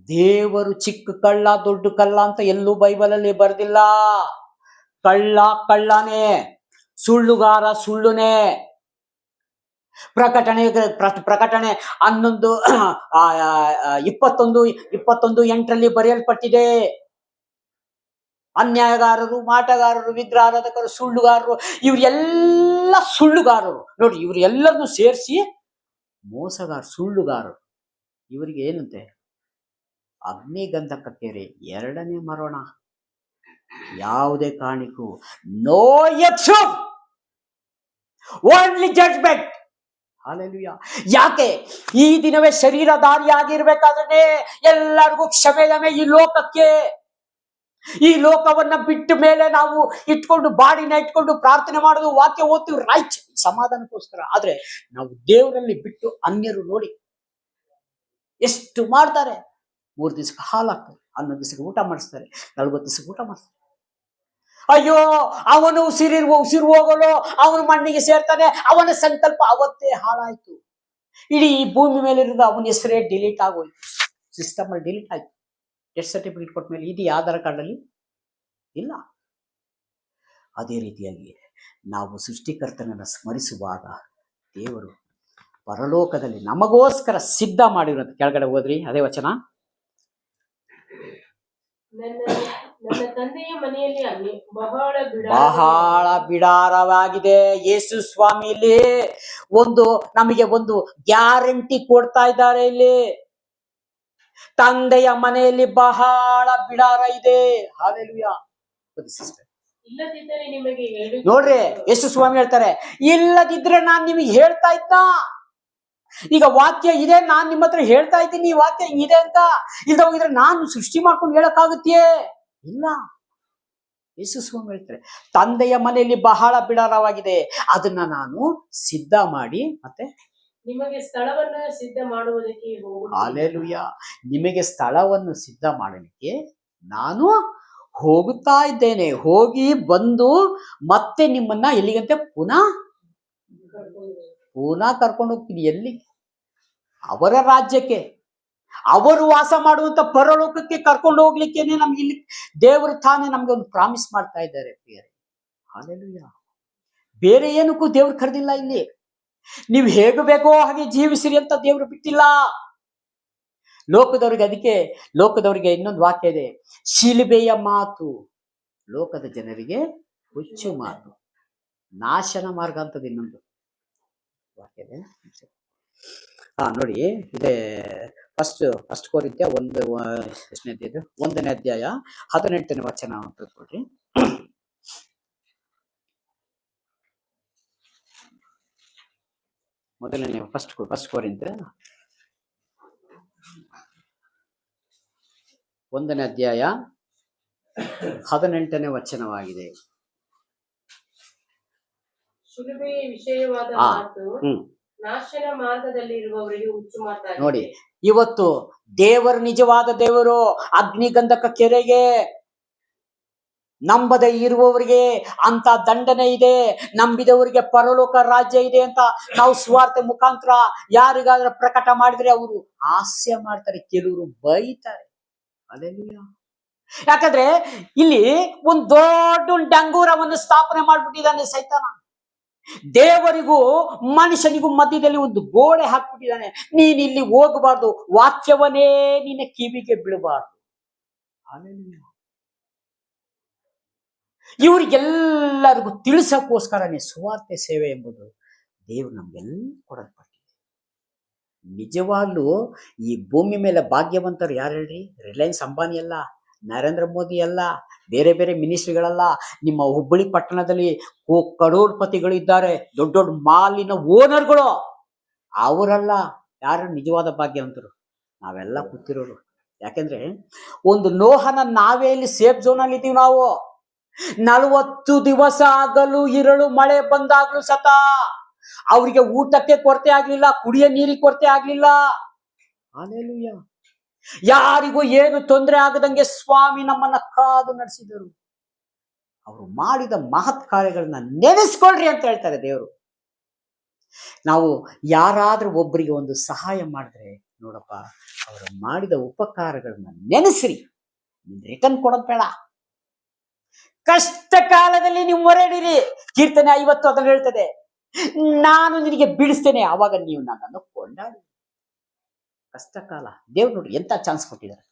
ದೇವರು ಚಿಕ್ಕ ಕಳ್ಳ ದೊಡ್ಡ ಕಳ್ಳ ಅಂತ ಎಲ್ಲೂ ಬೈಬಲಲ್ಲಿ ಬರ್ದಿಲ್ಲ. ಕಳ್ಳ ಕಳ್ಳನೇ, ಸುಳ್ಳುಗಾರ ಸುಳ್ಳುನೇ. ಪ್ರಕಟಣೆ 11:21 ಬರೆಯಲ್ಪಟ್ಟಿದೆ. ಅನ್ಯಾಯಗಾರರು, ಮಾಟಗಾರರು, ವಿಗ್ರಹಾರಾಧಕರು, ಸುಳ್ಳುಗಾರರು, ಇವರೆಲ್ಲ ಸುಳ್ಳುಗಾರರು. ನೋಡಿ, ಇವರೆಲ್ಲರನ್ನು ಸೇರಿಸಿ ಮೋಸಗಾರ, ಸುಳ್ಳುಗಾರರು. ಇವರಿಗೆ ಏನಂತೆ? ಅಗ್ನಿಗಂಧಕ ಕೆರೆ, 2ನೇ ಮರಣ. ಯಾವುದೇ ಕಾರಣಕ್ಕೂ no except, only judgement. Hallelujah. ಯಾಕೆ? ಈ ದಿನವೇ ಶರೀರಧಾರಿಯಾಗಿರ್ಬೇಕಾದ್ರೆ ಎಲ್ಲರಿಗೂ ಕ್ಷಮೆದಮೆ. ಈ ಲೋಕಕ್ಕೆ, ಈ ಲೋಕವನ್ನ ಬಿಟ್ಟ ಮೇಲೆ ನಾವು ಇಟ್ಕೊಂಡು ಬಾಡಿನ ಇಟ್ಕೊಂಡು ಪ್ರಾರ್ಥನೆ ಮಾಡೋದು, ವಾಕ್ಯ ಓದ್ತೀವಿ, ರೈಟ್, ಸಮಾಧಾನಕ್ಕೋಸ್ಕರ. ಆದ್ರೆ ನಾವು ದೇವರಲ್ಲಿ ಬಿಟ್ಟು ಅನ್ಯರು ನೋಡಿ ಎಷ್ಟು ಮಾಡ್ತಾರೆ. 3 ದಿವಸಕ್ಕೆ ಹಾಲು ಹಾಕ್ತಾರೆ, 11 ದಿವಸಕ್ಕೆ ಊಟ ಮಾಡಿಸ್ತಾರೆ, 40 ದಿವಸಕ್ಕೆ ಊಟ ಮಾಡಿಸ್ತಾರೆ. ಅಯ್ಯೋ, ಅವನು ಉಸಿರು ಹೋಗಲು ಅವನು ಮಣ್ಣಿಗೆ ಸೇರ್ತಾನೆ, ಅವನ ಸಂಕಲ್ಪ ಅವತ್ತೇ ಹಾಳಾಯ್ತು. ಇಡೀ ಭೂಮಿ ಮೇಲಿರೋದು ಅವನ ಹೆಸರೇ ಡಿಲೀಟ್ ಆಗೋಯ್ತು, ಸಿಸ್ಟಮ್ ಅಲ್ಲಿ ಡಿಲೀಟ್ ಆಯ್ತು. ಡೆತ್ ಸರ್ಟಿಫಿಕೇಟ್ ಕೊಟ್ಟ ಮೇಲೆ ಇದು ಆಧಾರ್ ಕಾರ್ಡ್ ಅಲ್ಲಿ ಇಲ್ಲ. ಅದೇ ರೀತಿಯಾಗಿ ನಾವು ಸೃಷ್ಟಿಕರ್ತನನ್ನು ಸ್ಮರಿಸುವಾಗ ದೇವರು ಪರಲೋಕದಲ್ಲಿ ನಮಗೋಸ್ಕರ ಸಿದ್ಧ ಮಾಡಿರೋದು. ಕೆಳಗಡೆ ಹೋದ್ರಿ ಅದೇ ವಚನ, ನನ್ನ ತಂದೆಯ ಮನೆಯಲ್ಲಿ ಬಹಳ ಬಿಡಾರವಾಗಿದೆ. ಯೇಸು ಸ್ವಾಮಿ ಇಲ್ಲಿ ನಮಗೆ ಒಂದು ಗ್ಯಾರಂಟಿ ಕೊಡ್ತಾ ಇದ್ದಾರೆ. ಇಲ್ಲಿ ತಂದೆಯ ಮನೆಯಲ್ಲಿ ಬಹಳ ಬಿಡಾರ ಇದೆ. ಹಲ್ಲೆಲೂಯಾ. ಇಲ್ಲದಿದ್ದರೆ ನಿಮಗೆ ನೋಡ್ರಿ, ಯೇಸು ಸ್ವಾಮಿ ಹೇಳ್ತಾರೆ, ಇಲ್ಲದಿದ್ರೆ ನಾನ್ ನಿಮಗೆ ಹೇಳ್ತಾ ಇದ್ದ. ಈಗ ವಾಕ್ಯ ಇದೆ, ನಾನ್ ನಿಮ್ಮ ಹತ್ರ ಹೇಳ್ತಾ ಇದ್ದೀನಿ, ಈ ವಾಕ್ಯ ಇದೆ ಅಂತ. ಇಲ್ದ ಹೋಗಿದ್ರೆ ನಾನು ಸೃಷ್ಟಿ ಮಾಡ್ಕೊಂಡು ಹೇಳಕ್ಕಾಗತ್ತೆಯೇ? ಇಲ್ಲ. ಯೇಸು ಸ್ವಾಮಿ ಹೇಳ್ತಾರೆ, ತಂದೆಯ ಮನೆಯಲ್ಲಿ ಬಹಳ ಬಿಡಾರವಾಗಿದೆ, ಅದನ್ನ ನಾನು ಸಿದ್ಧ ಮಾಡಿ ಮತ್ತೆ ನಿಮಗೆ ಸ್ಥಳವನ್ನು ಸಿದ್ಧ ಮಾಡುವುದಕ್ಕೆ ಹೋಗುತ್ತೇನೆ. ಹಲ್ಲೆಲೂಯಾ. ನಿಮಗೆ ಸ್ಥಳವನ್ನು ಸಿದ್ಧ ಮಾಡಲಿಕ್ಕೆ ನಾನು ಹೋಗುತ್ತಾ ಇದ್ದೇನೆ. ಹೋಗಿ ಬಂದು ಮತ್ತೆ ನಿಮ್ಮನ್ನ ಎಲ್ಲಿಗಂತೆ ಪುನಃ ಕರ್ಕೊಂಡು ಹೋಗ್ತೀನಿ. ಎಲ್ಲಿ? ಅವರ ರಾಜ್ಯಕ್ಕೆ, ಅವರು ವಾಸ ಮಾಡುವಂತ ಪರಲೋಕಕ್ಕೆ ಕರ್ಕೊಂಡು ಹೋಗ್ಲಿಕ್ಕೇನೆ ನಮ್ಗೆ ಇಲ್ಲಿ ದೇವರು ತಾನೇ ನಮ್ಗೆ ಒಂದು ಪ್ರಾಮಿಸ್ ಮಾಡ್ತಾ ಇದ್ದಾರೆ. ಹಲ್ಲೆಲೂಯಾ. ಬೇರೆ ಏನಕ್ಕೂ ದೇವ್ರು ಕರೆದಿಲ್ಲ. ಇಲ್ಲಿ ನೀವು ಹೇಗೆ ಬೇಕೋ ಹಾಗೆ ಜೀವಿಸಿರಿ ಅಂತ ದೇವರು ಬಿಟ್ಟಿಲ್ಲ ಲೋಕದವ್ರಿಗೆ. ಅದಕ್ಕೆ ಲೋಕದವರಿಗೆ ಇನ್ನೊಂದು ವಾಕ್ಯ ಇದೆ, ಶಿಲುಬೆಯ ಮಾತು ಲೋಕದ ಜನರಿಗೆ ಹುಚ್ಚು ಮಾತು, ನಾಶನ ಮಾರ್ಗ ಅಂತದ್ದು ಇನ್ನೊಂದು ವಾಕ್ಯ ಇದೆ. ನೋಡಿ, ಇದೆ ಫಸ್ಟ್ ಕೊರಿಂಥ್ಯ 1ನೇ ಅಧ್ಯಾಯ 18ನೇ ವಚನ ತಿಳ್ಕೊಳ್ರಿ. ಮೊದಲನೇ ಫಸ್ಟ್ ಕೊರಿಂಥ್ಯ 1ನೇ ಅಧ್ಯಾಯ 18ನೇ ವಚನವಾಗಿದೆ. ಶಿಲುಬೆಯ ವಿಷಯವಾದ ಮಾತು ನಾಶನ ಮಾರ್ಗದಲ್ಲಿರುವವರಿಗೆ ಹುಚ್ಚು ಮಾತಾಗಿದೆ. ನೋಡಿ, ಇವತ್ತು ದೇವರು ನಿಜವಾದ ದೇವರು ಅಗ್ನಿಗಂಧಕ ಕೆರೆಗೆ ನಂಬದೇ ಇರುವವರಿಗೆ ಅಂತ ದಂಡನೆ ಇದೆ, ನಂಬಿದವರಿಗೆ ಪರಲೋಕ ರಾಜ್ಯ ಇದೆ ಅಂತ ನಾವು ಸುವಾರ್ತೆ ಮುಖಾಂತರ ಯಾರಿಗಾದ್ರೂ ಪ್ರಕಟ ಮಾಡಿದ್ರೆ ಅವರು ಹಾಸ್ಯ ಮಾಡ್ತಾರೆ, ಕೆಲವರು ಬೈತಾರೆ. ಹಲ್ಲೆಲೂಯಾ. ಯಾಕಂದ್ರೆ ಇಲ್ಲಿ ಒಂದು ದೊಡ್ಡ ಡಂಗೂರವನ್ನು ಸ್ಥಾಪನೆ ಮಾಡ್ಬಿಟ್ಟಿದ್ದಾನೆ ಸೈತಾನ. ದೇವರಿಗೂ ಮನುಷ್ಯನಿಗೂ ಮಧ್ಯದಲ್ಲಿ ಒಂದು ಗೋಡೆ ಹಾಕ್ಬಿಟ್ಟಿದ್ದಾನೆ. ನೀನ್ ಇಲ್ಲಿ ಹೋಗಬಾರ್ದು, ವಾಕ್ಯವನ್ನೇ ನಿನ್ನ ಕಿವಿಗೆ ಬೀಳಬಾರ್ದು. ಹಲ್ಲೆಲೂಯಾ. ಇವ್ರಿಗೆಲ್ಲರಿಗೂ ತಿಳಿಸಕ್ಕೋಸ್ಕರನೇ ಸುವಾರ್ತೆ ಸೇವೆ ಎಂಬುದು ದೇವರು ನಮ್ಗೆಲ್ಲ ಕೊಡಲ್ಪಟ್ಟಿದೆ. ನಿಜವಾಗ್ಲೂ ಈ ಭೂಮಿ ಮೇಲೆ ಭಾಗ್ಯವಂತರು ಯಾರು ಹೇಳ್ರಿ? ರಿಲಯನ್ಸ್ ಅಂಬಾನಿ ಅಲ್ಲ, ನರೇಂದ್ರ ಮೋದಿ ಅಲ್ಲ, ಬೇರೆ ಬೇರೆ ಮಿನಿಸ್ಟ್ರಿಗಳಲ್ಲ. ನಿಮ್ಮ ಹುಬ್ಬಳ್ಳಿ ಪಟ್ಟಣದಲ್ಲಿ ಕರೋಡ್ಪತಿಗಳು ಇದ್ದಾರೆ, ದೊಡ್ಡ ದೊಡ್ಡ ಮಾಲಿನ ಓನರ್ಗಳು, ಅವರಲ್ಲ ಯಾರು ನಿಜವಾದ ಭಾಗ್ಯವಂತರು? ನಾವೆಲ್ಲ ಕೂತಿರೋರು. ಯಾಕೆಂದ್ರೆ ಒಂದು ನೋಹನ ನಾವೇ ಇಲ್ಲಿ ಸೇಫ್ ಝೋನ್ ಅಲ್ಲಿ ಇದೀವಿ ನಾವು. 40 ದಿವಸ ಆಗಲು ಇರಳು ಮಳೆ ಬಂದಾಗ್ಲೂ ಸತ ಅವರಿಗೆ ಊಟಕ್ಕೆ ಕೊರತೆ ಆಗ್ಲಿಲ್ಲ, ಕುಡಿಯ ನೀರಿಗೆ ಕೊರತೆ ಆಗ್ಲಿಲ್ಲ. ಹಲ್ಲೆಲೂಯಾ. ಯಾರಿಗೂ ಏನು ತೊಂದರೆ ಆಗದಂಗೆ ಸ್ವಾಮಿ ನಮ್ಮನ್ನ ಕಾದು ನಡೆಸಿದರು. ಅವರು ಮಾಡಿದ ಮಹತ್ ಕಾರ್ಯಗಳನ್ನ ನೆನೆಸ್ಕೊಳ್ರಿ ಅಂತ ಹೇಳ್ತಾರೆ ದೇವರು. ನಾವು ಯಾರಾದ್ರೂ ಒಬ್ಬರಿಗೆ ಒಂದು ಸಹಾಯ ಮಾಡಿದ್ರೆ ನೋಡಪ್ಪ, ಅವರು ಮಾಡಿದ ಉಪಕಾರಗಳನ್ನ ನೆನೆಸ್ರಿ. ರಿಟರ್ನ್ ಕೊಡೋದ್ ಬೇಡ. ಕಷ್ಟ ಕಾಲದಲ್ಲಿ ನೀವು ಮೊರೆಯಿಡಿರಿ. ಕೀರ್ತನೆ 50 ಅದನ್ನು ಹೇಳ್ತದೆ, ನಾನು ನಿನಗೆ ಬಿಡಿಸ್ತೇನೆ, ಅವಾಗ ನೀವು ನನ್ನನ್ನು ಕೊಂಡಾಡಿ. ಕಷ್ಟ ಕಾಲ ದೇವ್ರು ನೋಡಿ ಎಂತ ಚಾನ್ಸ್ ಕೊಟ್ಟಿದ್ದಾರೆ.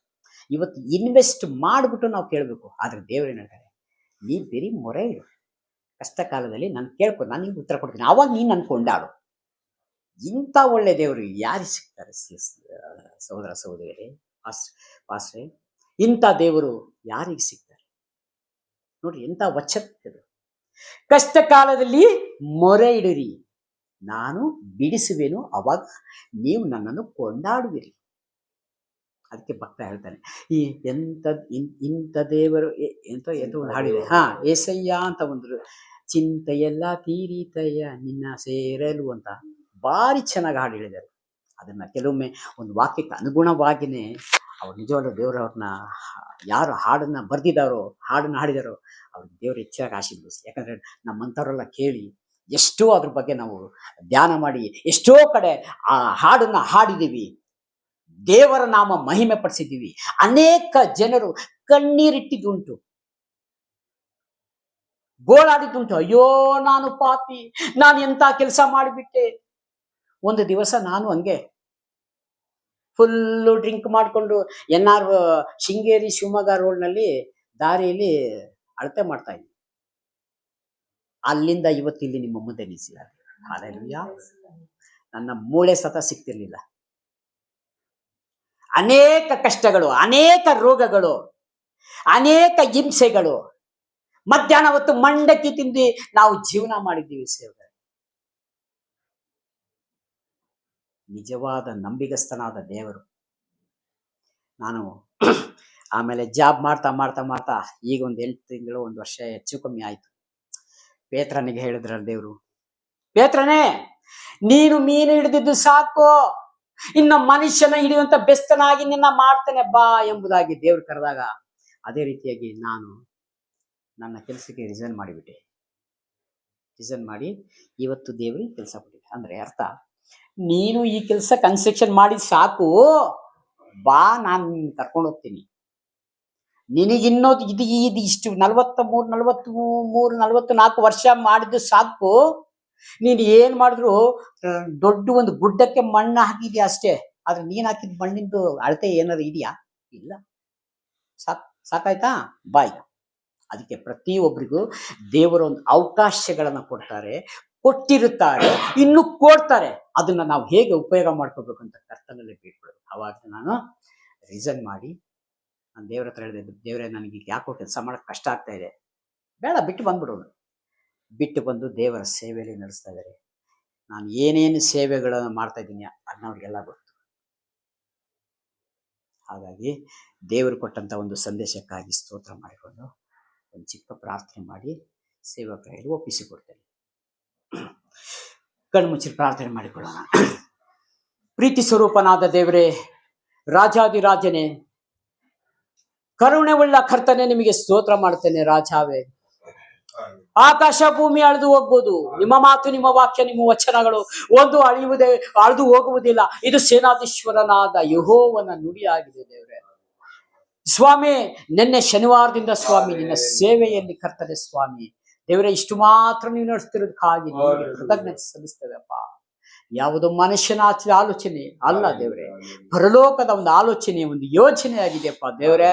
ಇವತ್ತು ಇನ್ವೆಸ್ಟ್ ಮಾಡಿಬಿಟ್ಟು ನಾವು ಕೇಳಬೇಕು. ಆದ್ರೆ ದೇವ್ರು ಏನ್ ಹೇಳ್ತಾರೆ, ನೀ ಬರೀ ಮೊರೆ ಇಡು, ಕಷ್ಟ ಕಾಲದಲ್ಲಿ ನಾನು ಕೇಳ್ಕೊ, ನಾನು ನಿಮ್ಗೆ ಉತ್ತರ ಕೊಡ್ತೀನಿ, ಅವಾಗ ನೀನು ನನ್ನ ಕೊಂಡಾಡು. ಇಂಥ ಒಳ್ಳೆ ದೇವರು ಯಾರಿಗೆ ಸಿಗ್ತಾರೆ ಸಹೋದರ ಸಹೋದರಿ, ಪಾಸ್ಟ್ರೆ? ಇಂಥ ದೇವರು ಯಾರಿಗೆ ಸಿಗ್ತಾರೆ ನೋಡಿ. ಎಂಥ ವಚನ. ಕಷ್ಟ ಕಾಲದಲ್ಲಿ ಮೊರೆ ಇಡಿರಿ, ನಾನು ಬಿಡಿಸುವೆನು, ಅವಾಗ ನೀವು ನನ್ನನ್ನು ಕೊಂಡಾಡುವಿರಿ. ಅದಕ್ಕೆ ಭಕ್ತ ಹೇಳ್ತಾನೆ, ಈ ಇಂಥ ದೇವರು ಎಂತ ಒಂದು ಹಾಡಿದೆ, ಏಸಯ್ಯ ಅಂತ ಒಂದು, ಚಿಂತೆಯೆಲ್ಲ ತೀರಿತಯ್ಯ ನಿನ್ನ ಸೇರಲು ಅಂತ ಭಾರಿ ಚೆನ್ನಾಗಿ ಹಾಡು ಹೇಳಿದ್ದಾರೆ. ಅದನ್ನ ಕೆಲವೊಮ್ಮೆ ಒಂದು ವಾಕ್ಯಕ್ಕೆ ಅನುಗುಣವಾಗಿನೇ ಅವ್ರು ನಿಜವಾದ ದೇವರವ್ರನ್ನ, ಯಾರು ಹಾಡನ್ನ ಬರ್ದಿದ್ದಾರೋ, ಹಾಡನ್ನ ಹಾಡಿದಾರೋ ಅವ್ರಿಗೆ ದೇವರು ಹೆಚ್ಚಾಗಿ ಆಶೀರ್ವದಿಸಿ. ಯಾಕಂದ್ರೆ ನಮ್ಮಂಥವ್ರೆಲ್ಲ ಕೇಳಿ ಎಷ್ಟೋ ಅದ್ರ ಬಗ್ಗೆ ನಾವು ಧ್ಯಾನ ಮಾಡಿ ಎಷ್ಟೋ ಕಡೆ ಆ ಹಾಡನ್ನ ಹಾಡಿದ್ದೀವಿ, ದೇವರ ನಾಮ ಮಹಿಮೆ ಪಡಿಸಿದ್ದೀವಿ. ಅನೇಕ ಜನರು ಕಣ್ಣೀರಿಟ್ಟಿದ್ದುಂಟು, ಗೋಳಾಡಿದ್ದುಂಟು, ಅಯ್ಯೋ ನಾನು ಪಾಪಿ, ನಾನು ಎಂತ ಕೆಲಸ ಮಾಡಿಬಿಟ್ಟೆ. ಒಂದು ದಿವಸ ನಾನು ಹಂಗೆ ಫುಲ್ಲು ಡ್ರಿಂಕ್ ಮಾಡಿಕೊಂಡು NR ಶೃಂಗೇರಿ ಶಿವಮೊಗ್ಗ ರೋಡ್ನಲ್ಲಿ ದಾರಿಯಲ್ಲಿ ಅಳತೆ ಮಾಡ್ತಾ ಇದ್ದೆ. ಅಲ್ಲಿಂದ ಇವತ್ತಿಲ್ಲಿ ನಿಮ್ಮ ಮುಂದೆ ನಿಲ್ಲಿಸಿದ್ದಾರೆ. ಹಲ್ಲೆಲೂಯಾ. ನನ್ನ ಮೂಳೆ ಸತ ಸಿಗ್ತಿರ್ಲಿಲ್ಲ. ಅನೇಕ ಕಷ್ಟಗಳು, ಅನೇಕ ರೋಗಗಳು, ಅನೇಕ ಹಿಂಸೆಗಳು, ಮಧ್ಯಾಹ್ನ ಹೊತ್ತು ಮಂಡಕ್ಕಿ ತಿಂದು ನಾವು ಜೀವನ ಮಾಡಿದ್ದೀವಿ ಸೇವಕರೇ. ನಿಜವಾದ ನಂಬಿಗಸ್ತನಾದ ದೇವರು. ನಾನು ಆಮೇಲೆ ಜಾಬ್ ಮಾಡ್ತಾ ಮಾಡ್ತಾ ಮಾಡ್ತಾ ಈಗ ಒಂದು 8 ತಿಂಗಳು 1 ವರ್ಷ ಹೆಚ್ಚು ಕಮ್ಮಿ ಆಯ್ತು. ಪೇತ್ರನಿಗೆ ಹೇಳಿದ್ರ ದೇವರು, ಪೇತ್ರನೇ ನೀನು ಮೀನು ಹಿಡಿದಿದ್ದು ಸಾಕು, ಇನ್ನು ಮನುಷ್ಯನ ಹಿಡಿಯುವಂತ ಬೆಸ್ತನಾಗಿ ನಿನ್ನ ಮಾಡ್ತೇನೆ ಬಾ ಎಂಬುದಾಗಿ ದೇವ್ರು ಕರೆದಾಗ, ಅದೇ ರೀತಿಯಾಗಿ ನಾನು ನನ್ನ ಕೆಲಸಕ್ಕೆ ರಿಸೈನ್ ಮಾಡಿಬಿಟ್ಟೆ. ರಿಸೈನ್ ಮಾಡಿ ಇವತ್ತು ದೇವ್ರಿಗೆ ಕೆಲಸ ಕೊಟ್ಟಿದ್ದೆ. ಅಂದ್ರೆ ಅರ್ಥ, ನೀನು ಈ ಕೆಲಸ ಕನ್ಸ್ಟ್ರಕ್ಷನ್ ಮಾಡಿ ಸಾಕು, ಬಾ ನಾನು ಕರ್ಕೊಂಡು ಹೋಗ್ತೀನಿ. ನಿನಗಿನ್ನೋದು ಇದು ಇಷ್ಟು 44 ವರ್ಷ ಮಾಡಿದ್ದು ಸಾಕು. ನೀನು ಏನ್ ಮಾಡಿದ್ರು ದೊಡ್ಡ ಒಂದು ಗುಡ್ಡಕ್ಕೆ ಮಣ್ಣು ಹಾಕಿದ್ಯಾ ಅಷ್ಟೇ, ಆದ್ರೆ ನೀನ್ ಹಾಕಿದ ಮಣ್ಣಿಂದು ಅಳತೆ ಏನಾದ್ರು ಇದೆಯಾ? ಇಲ್ಲ. ಸಾಕಾಯ್ತಾ? ಬಾಯ್. ಅದಕ್ಕೆ ಪ್ರತಿಯೊಬ್ಬರಿಗೂ ದೇವರು ಒಂದು ಅವಕಾಶಗಳನ್ನ ಕೊಟ್ಟಿರುತ್ತಾರೆ, ಇನ್ನು ಕೊಡ್ತಾರೆ. ಅದನ್ನ ನಾವು ಹೇಗೆ ಉಪಯೋಗ ಮಾಡ್ಕೋಬೇಕು ಅಂತ ಕರ್ತನಲ್ಲಿ ಬೇಡ್ಕೊಳ್ಳೋದು. ಅವಾಗ ನಾನು ರಿಸೈನ್ ಮಾಡಿ ನಾನು ದೇವ್ರ ಹತ್ರ ಹೇಳಿದೆ, ದೇವರೇ ನನಗೆ ಯಾಕೋ ಕೆಲಸ ಮಾಡಕ್ ಕಷ್ಟ ಆಗ್ತಾ ಇದೆ, ಬೇಡ ಬಿಟ್ಟು ಬಂದ್ಬಿಡೋದು. ಬಿಟ್ಟು ಬಂದು ದೇವರ ಸೇವೆಯಲ್ಲಿ ನಡೆಸ್ತಾ ಇದ್ದಾರೆ. ನಾನು ಏನೇನು ಸೇವೆಗಳನ್ನು ಮಾಡ್ತಾ ಇದ್ದೀನಿ ಅನ್ನೋರಿಗೆಲ್ಲ ಗೊತ್ತು. ಹಾಗಾಗಿ ದೇವರು ಕೊಟ್ಟಂತ ಒಂದು ಸಂದೇಶಕ್ಕಾಗಿ ಸ್ತೋತ್ರ ಮಾಡಿಕೊಂಡು ಒಂದು ಚಿಕ್ಕ ಪ್ರಾರ್ಥನೆ ಮಾಡಿ ಸೇವಕರಿಗೆ ಒಪ್ಪಿಸಿಕೊಡ್ತೇನೆ. ಕಣ್ಮುಚ್ಚಿ ಪ್ರಾರ್ಥನೆ ಮಾಡಿಕೊಳ್ಳೋಣ. ಪ್ರೀತಿ ಸ್ವರೂಪನಾದ ದೇವರೇ, ರಾಜಾದಿರಾಜನೇ, ಕರುಣೆ ಉಳ್ಳ ಕರ್ತನೆ, ನಿಮಗೆ ಸ್ತೋತ್ರ ಮಾಡ್ತೇನೆ. ರಾಜಾವೇ, ಆಕಾಶ ಭೂಮಿ ಅಳೆದು ಹೋಗ್ಬೋದು, ನಿಮ್ಮ ಮಾತು, ನಿಮ್ಮ ವಾಕ್ಯ, ನಿಮ್ಮ ವಚನಗಳು ಒಂದು ಅಳೆದು ಹೋಗುವುದಿಲ್ಲ. ಇದು ಸೇನಾಧೀಶ್ವರನಾದ ಯೆಹೋವನ ನುಡಿಯಾಗಿದೆ ದೇವರೇ. ಸ್ವಾಮಿ, ನಿನ್ನೆ ಶನಿವಾರದಿಂದ ಸ್ವಾಮಿ ನಿನ್ನ ಸೇವೆಯಲ್ಲಿ ಕರ್ತನೆ ಸ್ವಾಮಿ ದೇವರೇ, ಇಷ್ಟು ಮಾತ್ರ ನೀವು ನಡೆಸ್ತಿರೋದಕ್ಕಾಗಿ ಕೃತಜ್ಞತೆ ಸಲ್ಲಿಸ್ತೇವೆಪ್ಪ. ಯಾವುದು ಮನುಷ್ಯನ ಆಲೋಚನೆ ಅಲ್ಲ ದೇವರೇ, ಪರಲೋಕದ ಒಂದು ಆಲೋಚನೆ, ಒಂದು ಯೋಚನೆ ಆಗಿದೆಯಪ್ಪ ದೇವರೇ.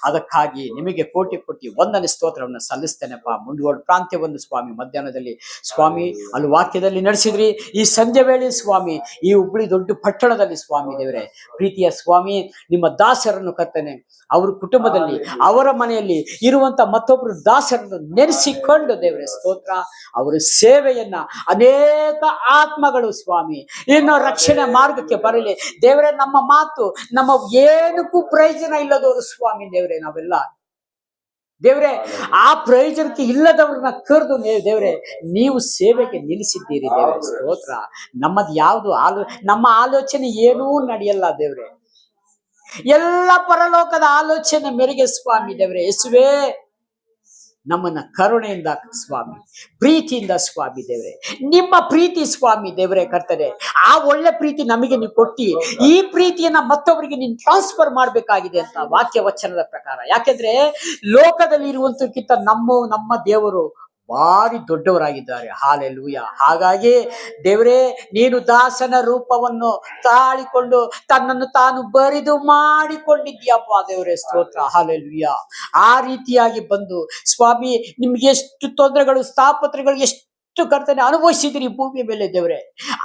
ಅದಕ್ಕಾಗಿ ನಿಮಗೆ ಕೋಟಿ ಕೋಟಿ ವಂದನೆ ಸ್ತೋತ್ರವನ್ನು ಸಲ್ಲಿಸ್ತೇನೆಪ್ಪ. ಮುಂದುವರೆದ ಪ್ರಾಂತ್ಯವನ್ನು ಸ್ವಾಮಿ ಮಧ್ಯಾಹ್ನದಲ್ಲಿ ಸ್ವಾಮಿ ಅಲ್ಲಿ ವಾಕ್ಯದಲ್ಲಿ ನಡೆಸಿದ್ರಿ. ಈ ಸಂಜೆ ವೇಳೆ ಸ್ವಾಮಿ ಈ ಹುಬ್ಬಳ್ಳಿ ದೊಡ್ಡ ಪಟ್ಟಣದಲ್ಲಿ ಸ್ವಾಮಿ ದೇವರೇ, ಪ್ರೀತಿಯ ಸ್ವಾಮಿ ನಿಮ್ಮ ದಾಸರನ್ನು ಕರ್ತನೆ, ಅವ್ರ ಕುಟುಂಬದಲ್ಲಿ ಅವರ ಮನೆಯಲ್ಲಿ ಇರುವಂತ ಮತ್ತೊಬ್ಬರು ದಾಸರನ್ನು ನೆನೆಸಿಕೊಂಡು ದೇವರೇ ಸ್ತೋತ್ರ. ಅವರ ಸೇವೆಯನ್ನ ಅನೇಕ ಆತ್ಮಗಳು ಸ್ವಾಮಿ ಸ್ವಾಮಿ, ಇನ್ನು ರಕ್ಷಣೆ ಮಾರ್ಗಕ್ಕೆ ಬರಲಿ ದೇವರೇ. ನಮ್ಮ ಮಾತು ನಮ್ಮ ಏನಕ್ಕೂ ಪ್ರಯೋಜನ ಇಲ್ಲದವರು ಸ್ವಾಮಿ ದೇವರೇ ನಾವೆಲ್ಲ ದೇವರೇ. ಆ ಪ್ರಯೋಜನಕ್ಕೆ ಇಲ್ಲದವ್ರನ್ನ ಕರೆದು ದೇವರೇ ನೀವು ಸೇವೆಗೆ ನಿಲ್ಲಿಸಿದ್ದೀರಿ ದೇವರೇ, ಸ್ತೋತ್ರ. ನಮ್ಮದು ಯಾವುದು ನಮ್ಮ ಆಲೋಚನೆ ಏನೂ ನಡೆಯಲ್ಲ ದೇವರೇ, ಎಲ್ಲ ಪರಲೋಕದ ಆಲೋಚನೆ ಮೇರೆಗೆ ಸ್ವಾಮಿ ದೇವರೇ. ಯೇಸುವೇ ನಮ್ಮನ್ನ ಕರುಣೆಯಿಂದ ಸ್ವಾಮಿ, ಪ್ರೀತಿಯಿಂದ ಸ್ವಾಮಿ ದೇವರೇ, ನಿಮ್ಮ ಪ್ರೀತಿ ಸ್ವಾಮಿ ದೇವರೇ ಕರ್ತನೆ, ಆ ಒಳ್ಳೆ ಪ್ರೀತಿ ನಮಗೆ ನೀವು ಕೊಟ್ಟಿ ಈ ಪ್ರೀತಿಯನ್ನ ಮತ್ತೊಬ್ಬರಿಗೆ ನೀನು ಟ್ರಾನ್ಸ್ಫರ್ ಮಾಡ್ಬೇಕಾಗಿದೆ ಅಂತ ವಾಕ್ಯ ವಚನದ ಪ್ರಕಾರ. ಯಾಕೆಂದ್ರೆ ಲೋಕದಲ್ಲಿ ಇರುವಂತಕ್ಕಿಂತ ನಮ್ಮ ದೇವರು ಭಾರಿ ದೊಡ್ಡವರಾಗಿದ್ದಾರೆ. ಹಾಲೆಲೂಯ. ಹಾಗಾಗಿ ದೇವರೇ ನೀನು ದಾಸನ ರೂಪವನ್ನು ತಾಳಿಕೊಂಡು ತನ್ನನ್ನು ತಾನು ಬರಿದು ಮಾಡಿಕೊಂಡಿದ್ದೀಯಪ್ಪ ದೇವರೇ, ಸ್ತೋತ್ರ. ಹಾಲೆಲೂಯ. ಆ ರೀತಿಯಾಗಿ ಬಂದು ಸ್ವಾಮಿ ನಿಮ್ಗೆ ಎಷ್ಟು ತೊಂದರೆಗಳು ತಾಪತ್ರಗಳು ಎಷ್ಟು ಕರ್ತನೆ ಅನುಭವಿಸಿದಿರಿ ಭೂಮಿ ಮೇಲೆ ದೇವರೇ,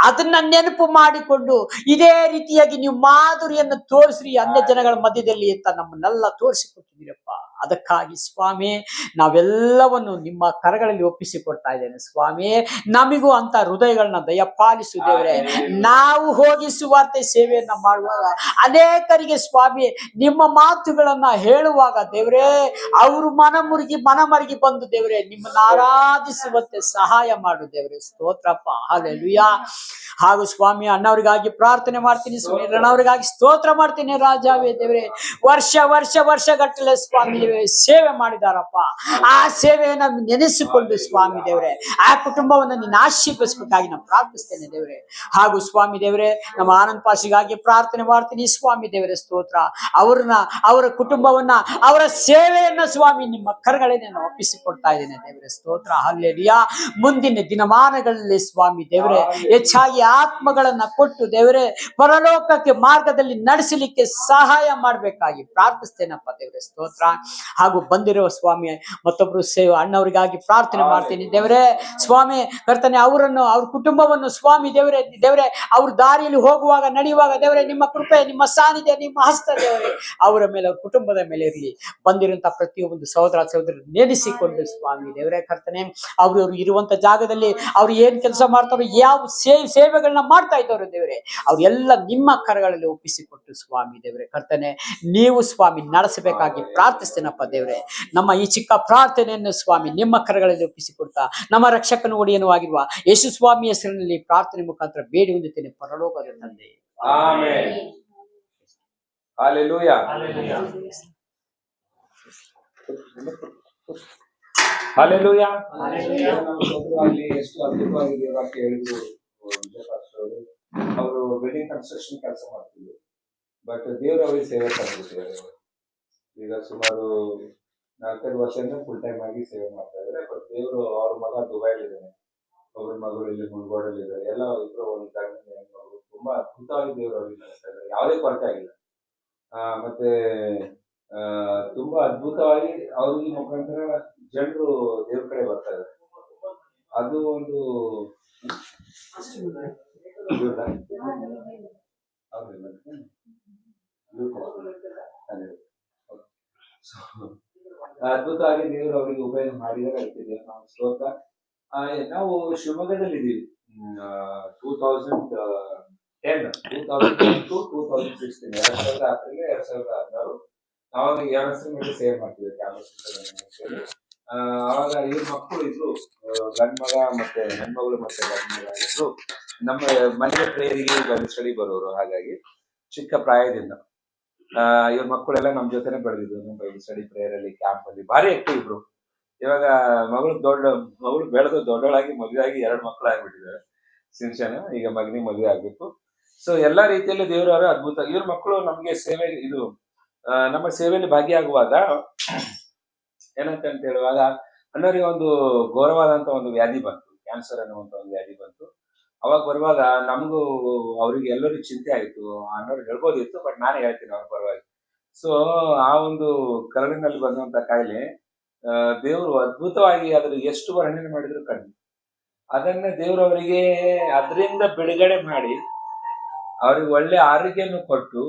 ಅದನ್ನ ನೆನಪು ಮಾಡಿಕೊಂಡು ಇದೇ ರೀತಿಯಾಗಿ ನೀವು ಮಾಧುರಿಯನ್ನು ತೋರಿಸ್ರಿ ಅನ್ಯ ಜನಗಳ ಮಧ್ಯದಲ್ಲಿ ಅಂತ ನಮ್ಮನ್ನೆಲ್ಲ ತೋರಿಸಿಕೊಟ್ಟಿದ್ದೀರಪ್ಪ. ಅದಕ್ಕಾಗಿ ಸ್ವಾಮಿ ನಾವೆಲ್ಲವನ್ನು ನಿಮ್ಮ ಕರಗಳಲ್ಲಿ ಒಪ್ಪಿಸಿಕೊಡ್ತಾ ಇದ್ದೇನೆ ಸ್ವಾಮಿ. ನಮಿಗೂ ಅಂತ ಹೃದಯಗಳನ್ನ ದಯಪಾಲಿಸು ದೇವರೇ. ನಾವು ಹೋಗಿ ಸುವಾರ್ತೆ ಸೇವೆಯನ್ನ ಮಾಡುವಾಗ ಅನೇಕರಿಗೆ ಸ್ವಾಮಿ ನಿಮ್ಮ ಮಾತುಗಳನ್ನ ಹೇಳುವಾಗ ದೇವರೇ ಅವರು ಮನಮರುಗಿ ಬಂದು ದೇವರೇ ನಿಮ್ಮನ್ನ ಆರಾಧಿಸುವಂತೆ ಸಹಾಯ ಮಾಡು ದೇವರೇ, ಸ್ತೋತ್ರಪ್ಪ. ಹಾಲೆಲೂಯ. ಹಾಗೂ ಸ್ವಾಮಿ ಅಣ್ಣವರಿಗಾಗಿ ಪ್ರಾರ್ಥನೆ ಮಾಡ್ತೀನಿ, ಸುನೀಲಣ್ಣವರಿಗಾಗಿ ಸ್ತೋತ್ರ ಮಾಡ್ತೀನಿ ರಾಜಾವೇ ದೇವರೇ. ವರ್ಷಗಟ್ಟಲೆ ಸ್ವಾಮಿ ಸೇವೆ ಮಾಡಿದಾರಪ್ಪ. ಆ ಸೇವೆಯನ್ನ ನೆನೆಸಿಕೊಂಡು ಸ್ವಾಮಿ ದೇವರೇ ಆ ಕುಟುಂಬವನ್ನ ನೀನು ಆಶೀರ್ವದಿಸಬೇಕಾಗಿ ನಾನು ಪ್ರಾರ್ಥಿಸ್ತೇನೆ ದೇವರೇ. ಹಾಗೂ ಸ್ವಾಮಿ ದೇವರೇ ನಮ್ಮ ಆನಂದ್ ಪಾಸಿಗಾಗಿ ಪ್ರಾರ್ಥನೆ ಮಾಡ್ತೀನಿ ಸ್ವಾಮಿ ದೇವರೇ, ಸ್ತೋತ್ರ. ಅವರ ಕುಟುಂಬವನ್ನ ಅವರ ಸೇವೆಯನ್ನ ಸ್ವಾಮಿ ನಿಮ್ಮ ಕರಗಳೇ ನಾನು ಒಪ್ಪಿಸಿಕೊಡ್ತಾ ಇದ್ದೇನೆ ದೇವರೇ, ಸ್ತೋತ್ರ. ಹಲ್ಲೆಲೂಯ. ಮುಂದಿನ ದಿನಮಾನಗಳಲ್ಲಿ ಸ್ವಾಮಿ ದೇವರೇ ಹೆಚ್ಚಾಗಿ ಆತ್ಮಗಳನ್ನ ಕೊಟ್ಟು ದೇವರೇ ಪರಲೋಕಕ್ಕೆ ಮಾರ್ಗದಲ್ಲಿ ನಡೆಸಲಿಕ್ಕೆ ಸಹಾಯ ಮಾಡಬೇಕಾಗಿ ಪ್ರಾರ್ಥಿಸ್ತೇನಪ್ಪ ದೇವರೇ, ಸ್ತೋತ್ರ. ಹಾಗೂ ಬಂದಿರುವ ಸ್ವಾಮಿ ಮತ್ತೊಬ್ರು ಅಣ್ಣವರಿಗಾಗಿ ಪ್ರಾರ್ಥನೆ ಮಾಡ್ತೀನಿ ದೇವರೇ. ಸ್ವಾಮಿ ಕರ್ತನೆ ಅವ್ರ ಕುಟುಂಬವನ್ನು ಸ್ವಾಮಿ ದೇವರೇ ಅವ್ರ ದಾರಿಯಲ್ಲಿ ಹೋಗುವಾಗ ನಡೆಯುವಾಗ ದೇವರೇ ನಿಮ್ಮ ಕೃಪೆ, ನಿಮ್ಮ ಸಾನ್ನಿಧ್ಯ, ನಿಮ್ಮ ಹಸ್ತ ದೇವರೇ ಅವರ ಮೇಲೆ, ಅವ್ರ ಕುಟುಂಬದ ಮೇಲೆ ಇರಲಿ. ಬಂದಿರುವಂತಹ ಪ್ರತಿಯೊಂದು ಸಹೋದರ ನೆನೆಸಿಕೊಂಡು ಸ್ವಾಮಿ ದೇವರೇ ಕರ್ತನೆ ಅವರು ಇರುವಂತ ಜಾಗದಲ್ಲಿ ಅವ್ರು ಏನ್ ಕೆಲಸ ಮಾಡ್ತಾರೋ, ಯಾವ ಸೇವೆಗಳನ್ನ ಮಾಡ್ತಾ ಇದ್ದವರು ದೇವರೇ ಅವ್ರೆಲ್ಲ ನಿಮ್ಮ ಕರಗಳಲ್ಲಿ ಒಪ್ಪಿಸಿಕೊಟ್ಟು ಸ್ವಾಮಿ ದೇವರೇ ಕರ್ತನೆ ನೀವು ಸ್ವಾಮಿ ನಡೆಸಬೇಕಾಗಿ ಪ್ರಾರ್ಥಿಸ್ತೇನಪ್ಪ ದೇವರೇ. ನಮ್ಮ ಈ ಚಿಕ್ಕ ಪ್ರಾರ್ಥನೆಯನ್ನು ಸ್ವಾಮಿ ನಿಮ್ಮ ಕರಗಳಲ್ಲಿ ಒಪ್ಪಿಸಿಕೊಡ್ತಾ ನಮ್ಮ ರಕ್ಷಕನು ಒಡೆಯನೂ ಆಗಿರುವ ಯೇಸು ಸ್ವಾಮಿ ಹೆಸರಿನಲ್ಲಿ ಪ್ರಾರ್ಥನೆ ಮುಖಾಂತರ ಬೇಡಿ ಹೊಂದುತ್ತೇನೆ ಪರಲೋಕದ ತಂದೆ. ಆಮೆನ್. ಹಲ್ಲೆಲೂಯಾ. ಹಲ್ಲೆಲೂಯಾ. ಎಷ್ಟು ಅದ್ಭುತವಾಗಿ ವಾಕ್ಯ ಹೇಳಿದ್ರು. ಅವರು ಬಿಲ್ಡಿಂಗ್ ಕನ್ಸ್ಟ್ರಕ್ಷನ್ ಕೆಲಸ ಮಾಡ್ತಿದ್ರು, ಬಟ್ ದೇವರು ಅವರಿಗೆ ಸೇವೆ ಮಾಡ್ತಿದ್ದಾರೆ. ಈಗ ಸುಮಾರು 4-5 ವರ್ಷದಿಂದ ಫುಲ್ ಟೈಮ್ ಆಗಿ ಸೇವೆ ಮಾಡ್ತಾ ಇದ್ದಾರೆ. ಬಟ್ ದೇವರು ಅವ್ರ ಮಗ ದುಬೈಲಿದ್ದಾನೆ, ಒಬ್ಬರ ಮಗಳು ಇಲ್ಲಿ ಮುಳ್ಗೋಡಲ್ಲಿ ಇದ್ದಾರೆ. ಎಲ್ಲ ಇಬ್ಬರು ಒಂದು ಗಂಡ ಮಗಳು. ತುಂಬಾ ಅದ್ಭುತವಾಗಿ ದೇವರು ಅವ್ರಿಗೆ ನಡೆಸ್ತಾ ಇದ್ದಾರೆ, ಯಾವುದೇ ಕೊರತೆ ಆಗಿಲ್ಲ. ಮತ್ತೆ ತುಂಬಾ ಅದ್ಭುತವಾಗಿ ಅವ್ರಿಗೆ ಮುಖಾಂತರ ಜನರು ದೇವ್ರ ಕಡೆ ಬರ್ತಾ ಇದ್ದಾರೆ. ಅದು ಒಂದು ಅದ್ಭುತವಾಗಿ ದೇವರು ಅವರಿಗೆ ಉಪಯೋಗ ಮಾಡಿದರೆ ಆಗ್ತಿದೆ. ನಾವು ಸ್ತೋತ್ರ. ನಾವು ಶಿವಮೊಗ್ಗದಲ್ಲಿ ಇದ್ದೀವಿ. 2010 to 2016 2016 ಅವಾಗ 2 ವರ್ಷದ ಮೇಲೆ ಸೇವ್ ಮಾಡ್ತಿದ್ದೆ ಕ್ಯಾಂಪಸ್. ಅವಾಗ ಇವ್ರ ಮಕ್ಕಳು ಇದ್ರು, ಗಂಡ್ ಮಗ ಮತ್ತೆ ಹೆಣ್ಮಗಳು ಮತ್ತೆ ಗಂಡ್ ಮಗ ಇದ್ರು. ನಮ್ಮ ಮನೆ ಪ್ರೇಯರಿಗೆ ಬೈಬಲ್ ಸ್ಟಡಿ ಬರೋರು. ಹಾಗಾಗಿ ಚಿಕ್ಕ ಪ್ರಾಯದಿಂದ ಇವ್ರ ಮಕ್ಕಳೆಲ್ಲ ನಮ್ ಜೊತೆನೆ ಬೆಳೆದಿದ್ರು. ನಮ್ಮ ಬೈಬಲ್ ಸ್ಟಡಿ ಪ್ರೇಯರ್ ಅಲ್ಲಿ ಕ್ಯಾಂಪ್ ಅಲ್ಲಿ ಭಾರಿ ಆಕ್ಟಿವ್ ಇಬ್ರು. ಇವಾಗ ಮಗಳು ಬೆಳೆದು ದೊಡ್ಡಳಾಗಿ ಮದುವೆ ಆಗಿ 2 ಮಕ್ಕಳು ಆಗ್ಬಿಟ್ಟಿದ್ದಾರೆ. ಸಿನ್ಶನ ಈಗ ಮಗನಿಗೆ ಮದುವೆ ಆಗ್ಬೇಕು. ಸೊ ಎಲ್ಲಾ ರೀತಿಯಲ್ಲಿ ದೇವರವರ ಅದ್ಭುತ. ಇವ್ರ ಮಕ್ಕಳು ನಮ್ಗೆ ಸೇವೆ ನಮ್ಮ ಸೇವೆಯಲ್ಲಿ ಭಾಗಿಯಾಗುವಾಗ ಏನಂತ ಹೇಳುವಾಗ ಅಣ್ಣವರಿಗೆ ಒಂದು ಘೋರವಾದಂತ ಒಂದು ವ್ಯಾಧಿ ಬಂತು, ಕ್ಯಾನ್ಸರ್ ಅನ್ನುವಂತ ಒಂದು ವ್ಯಾಧಿ ಬಂತು. ಅವಾಗ ಬರುವಾಗ ನಮಗೂ ಅವ್ರಿಗೆ ಎಲ್ಲರಿಗೂ ಚಿಂತೆ ಆಯ್ತು. ಅಣ್ಣವ್ರು ಹೇಳ್ಬೋದಿತ್ತು, ಬಟ್ ನಾನೇ ಹೇಳ್ತೀನಿ ಅವ್ರ ಪರವಾಗಿ. ಸೊ ಆ ಒಂದು ಕರಳಿನಲ್ಲಿ ಬಂದಂತ ಕಾಯಿಲೆ ದೇವರು ಅದ್ಭುತವಾಗಿ ಅದ್ರ ಎಷ್ಟು ವರ್ಣನೆ ಮಾಡಿದ್ರು ಕಡಿಮೆ. ಅದನ್ನ ದೇವರು ಅವರಿಗೆ ಅದರಿಂದ ಬಿಡುಗಡೆ ಮಾಡಿ ಅವ್ರಿಗೆ ಒಳ್ಳೆ ಆರೋಗ್ಯವನ್ನು ಕೊಟ್ಟು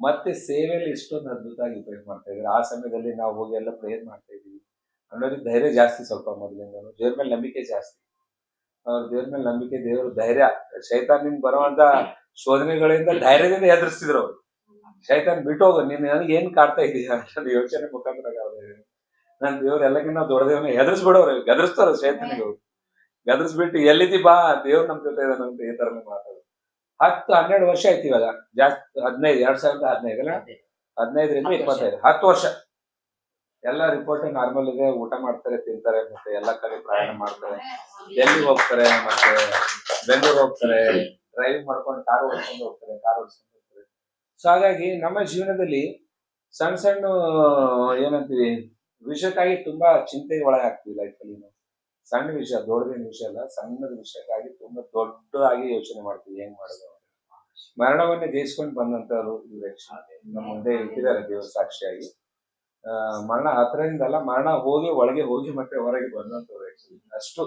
ಮತ್ತೆ ಸೇವೆಯಲ್ಲಿ ಇಷ್ಟೊಂದು ಅದ್ಭುತವಾಗಿ ಉಪಯೋಗ ಮಾಡ್ತಾ ಇದ್ದಾರೆ. ಆ ಸಮಯದಲ್ಲಿ ನಾವು ಹೋಗಿ ಎಲ್ಲ ಪ್ರೇಯರ್ ಮಾಡ್ತಾ ಇದೀವಿ. ಅನ್ನೋರಿಗೆ ಧೈರ್ಯ ಜಾಸ್ತಿ, ಸ್ವಲ್ಪ ಮೊದಲಿಂದ ದೇವ್ರ ಮೇಲೆ ನಂಬಿಕೆ ಜಾಸ್ತಿ. ಅವ್ರ ದೇವ್ರ ಮೇಲೆ ನಂಬಿಕೆ, ದೇವ್ರ ಧೈರ್ಯ. ಶೈತಾನಿಂದ ಬರುವಂತ ಶೋಧನೆಗಳಿಂದ ಧೈರ್ಯದಿಂದ ಎದುರಿಸ್ತಿದ್ರು ಅವ್ರು. ಶೈತಾನ್ ಬಿಟ್ಟು ಹೋಗು, ನೀನ್ ನನಗೆ ಏನ್ ಕಾಡ್ತಾ ಇದೀಯ ಅಂತ ಯೋಚನೆ ಮುಖಾಂತರ ನನ್ ದೇವ್ರ ಎಲ್ಲಕ್ಕಿಂತ ದೊಡ್ಡದೇವನ ಹೆದರ್ಸ್ಬಿಡೋರು, ಗದರಿಸ್ತಾರ ಶೈತಾನಿಗೆ. ಅವ್ರು ಗದರಿಸ್ಬಿಟ್ಟು ಎಲ್ಲಿದ್ದಿ ಬಾ, ದೇವ್ರ ನಮ್ ಜೊತೆ ಇದಾನಂತ ಈ ತರನೇ ಮಾತಾಡೋದು. 10-12 ವರ್ಷ ಆಯ್ತು ಇವಾಗ, ಜಾಸ್ತಿ 15, 2015 ಅಲ್ಲ, 15ರಿಂದ 25, 10 ವರ್ಷ. ಎಲ್ಲ ರಿಪೋರ್ಟ್ ನಾರ್ಮಲ್ ಇದೆ, ಊಟ ಮಾಡ್ತಾರೆ, ತಿಂತಾರೆ, ಮತ್ತೆ ಎಲ್ಲಾ ಕಡೆ ಪ್ರಯಾಣ ಮಾಡ್ತಾರೆ. ಡೆಲ್ಲಿ ಹೋಗ್ತಾರೆ, ಮತ್ತೆ ಬೆಂಗಳೂರು ಹೋಗ್ತಾರೆ, ಡ್ರೈವಿಂಗ್ ಮಾಡ್ಕೊಂಡು ಕಾರ್ ಓಡಿಸ್ಕೊಂಡು ಹೋಗ್ತಾರೆ. ಸೊ ಹಾಗಾಗಿ ನಮ್ಮ ಜೀವನದಲ್ಲಿ ಸಣ್ಣ ಸಣ್ಣ ಏನಂತೀವಿ ವಿಷಯಕ್ಕಾಗಿ ತುಂಬಾ ಚಿಂತೆಗೆ ಒಳಗಾಗ್ತೀವಿ ಲೈಫಲ್ಲಿ. ನಾವು ಸಣ್ಣ ವಿಷಯ, ದೊಡ್ಡದೇನು ವಿಷಯ ಅಲ್ಲ, ಸಣ್ಣದ ವಿಷಯಕ್ಕಾಗಿ ತುಂಬಾ ದೊಡ್ಡದಾಗಿ ಯೋಚನೆ ಮಾಡ್ತೀವಿ, ಹೆಂಗ್ ಮಾಡೋದು. ಮರಣವನ್ನೇ ಜಯಿಸ್ಕೊಂಡು ಬಂದಂತವ್ರು ಇವ್ರು ನಮ್ಮ ಮುಂದೆ ಇಟ್ಟಿದ್ದಾರೆ ದೇವ್ರ ಸಾಕ್ಷಿಯಾಗಿ. ಮರಣ ಹತ್ರದಿಂದ ಅಲ್ಲ, ಮರಣ ಹೋಗಿ ಒಳಗೆ ಹೋಗಿ ಮತ್ತೆ ಹೊರಗೆ ಬಂದಂತವ್ರು ಅಷ್ಟು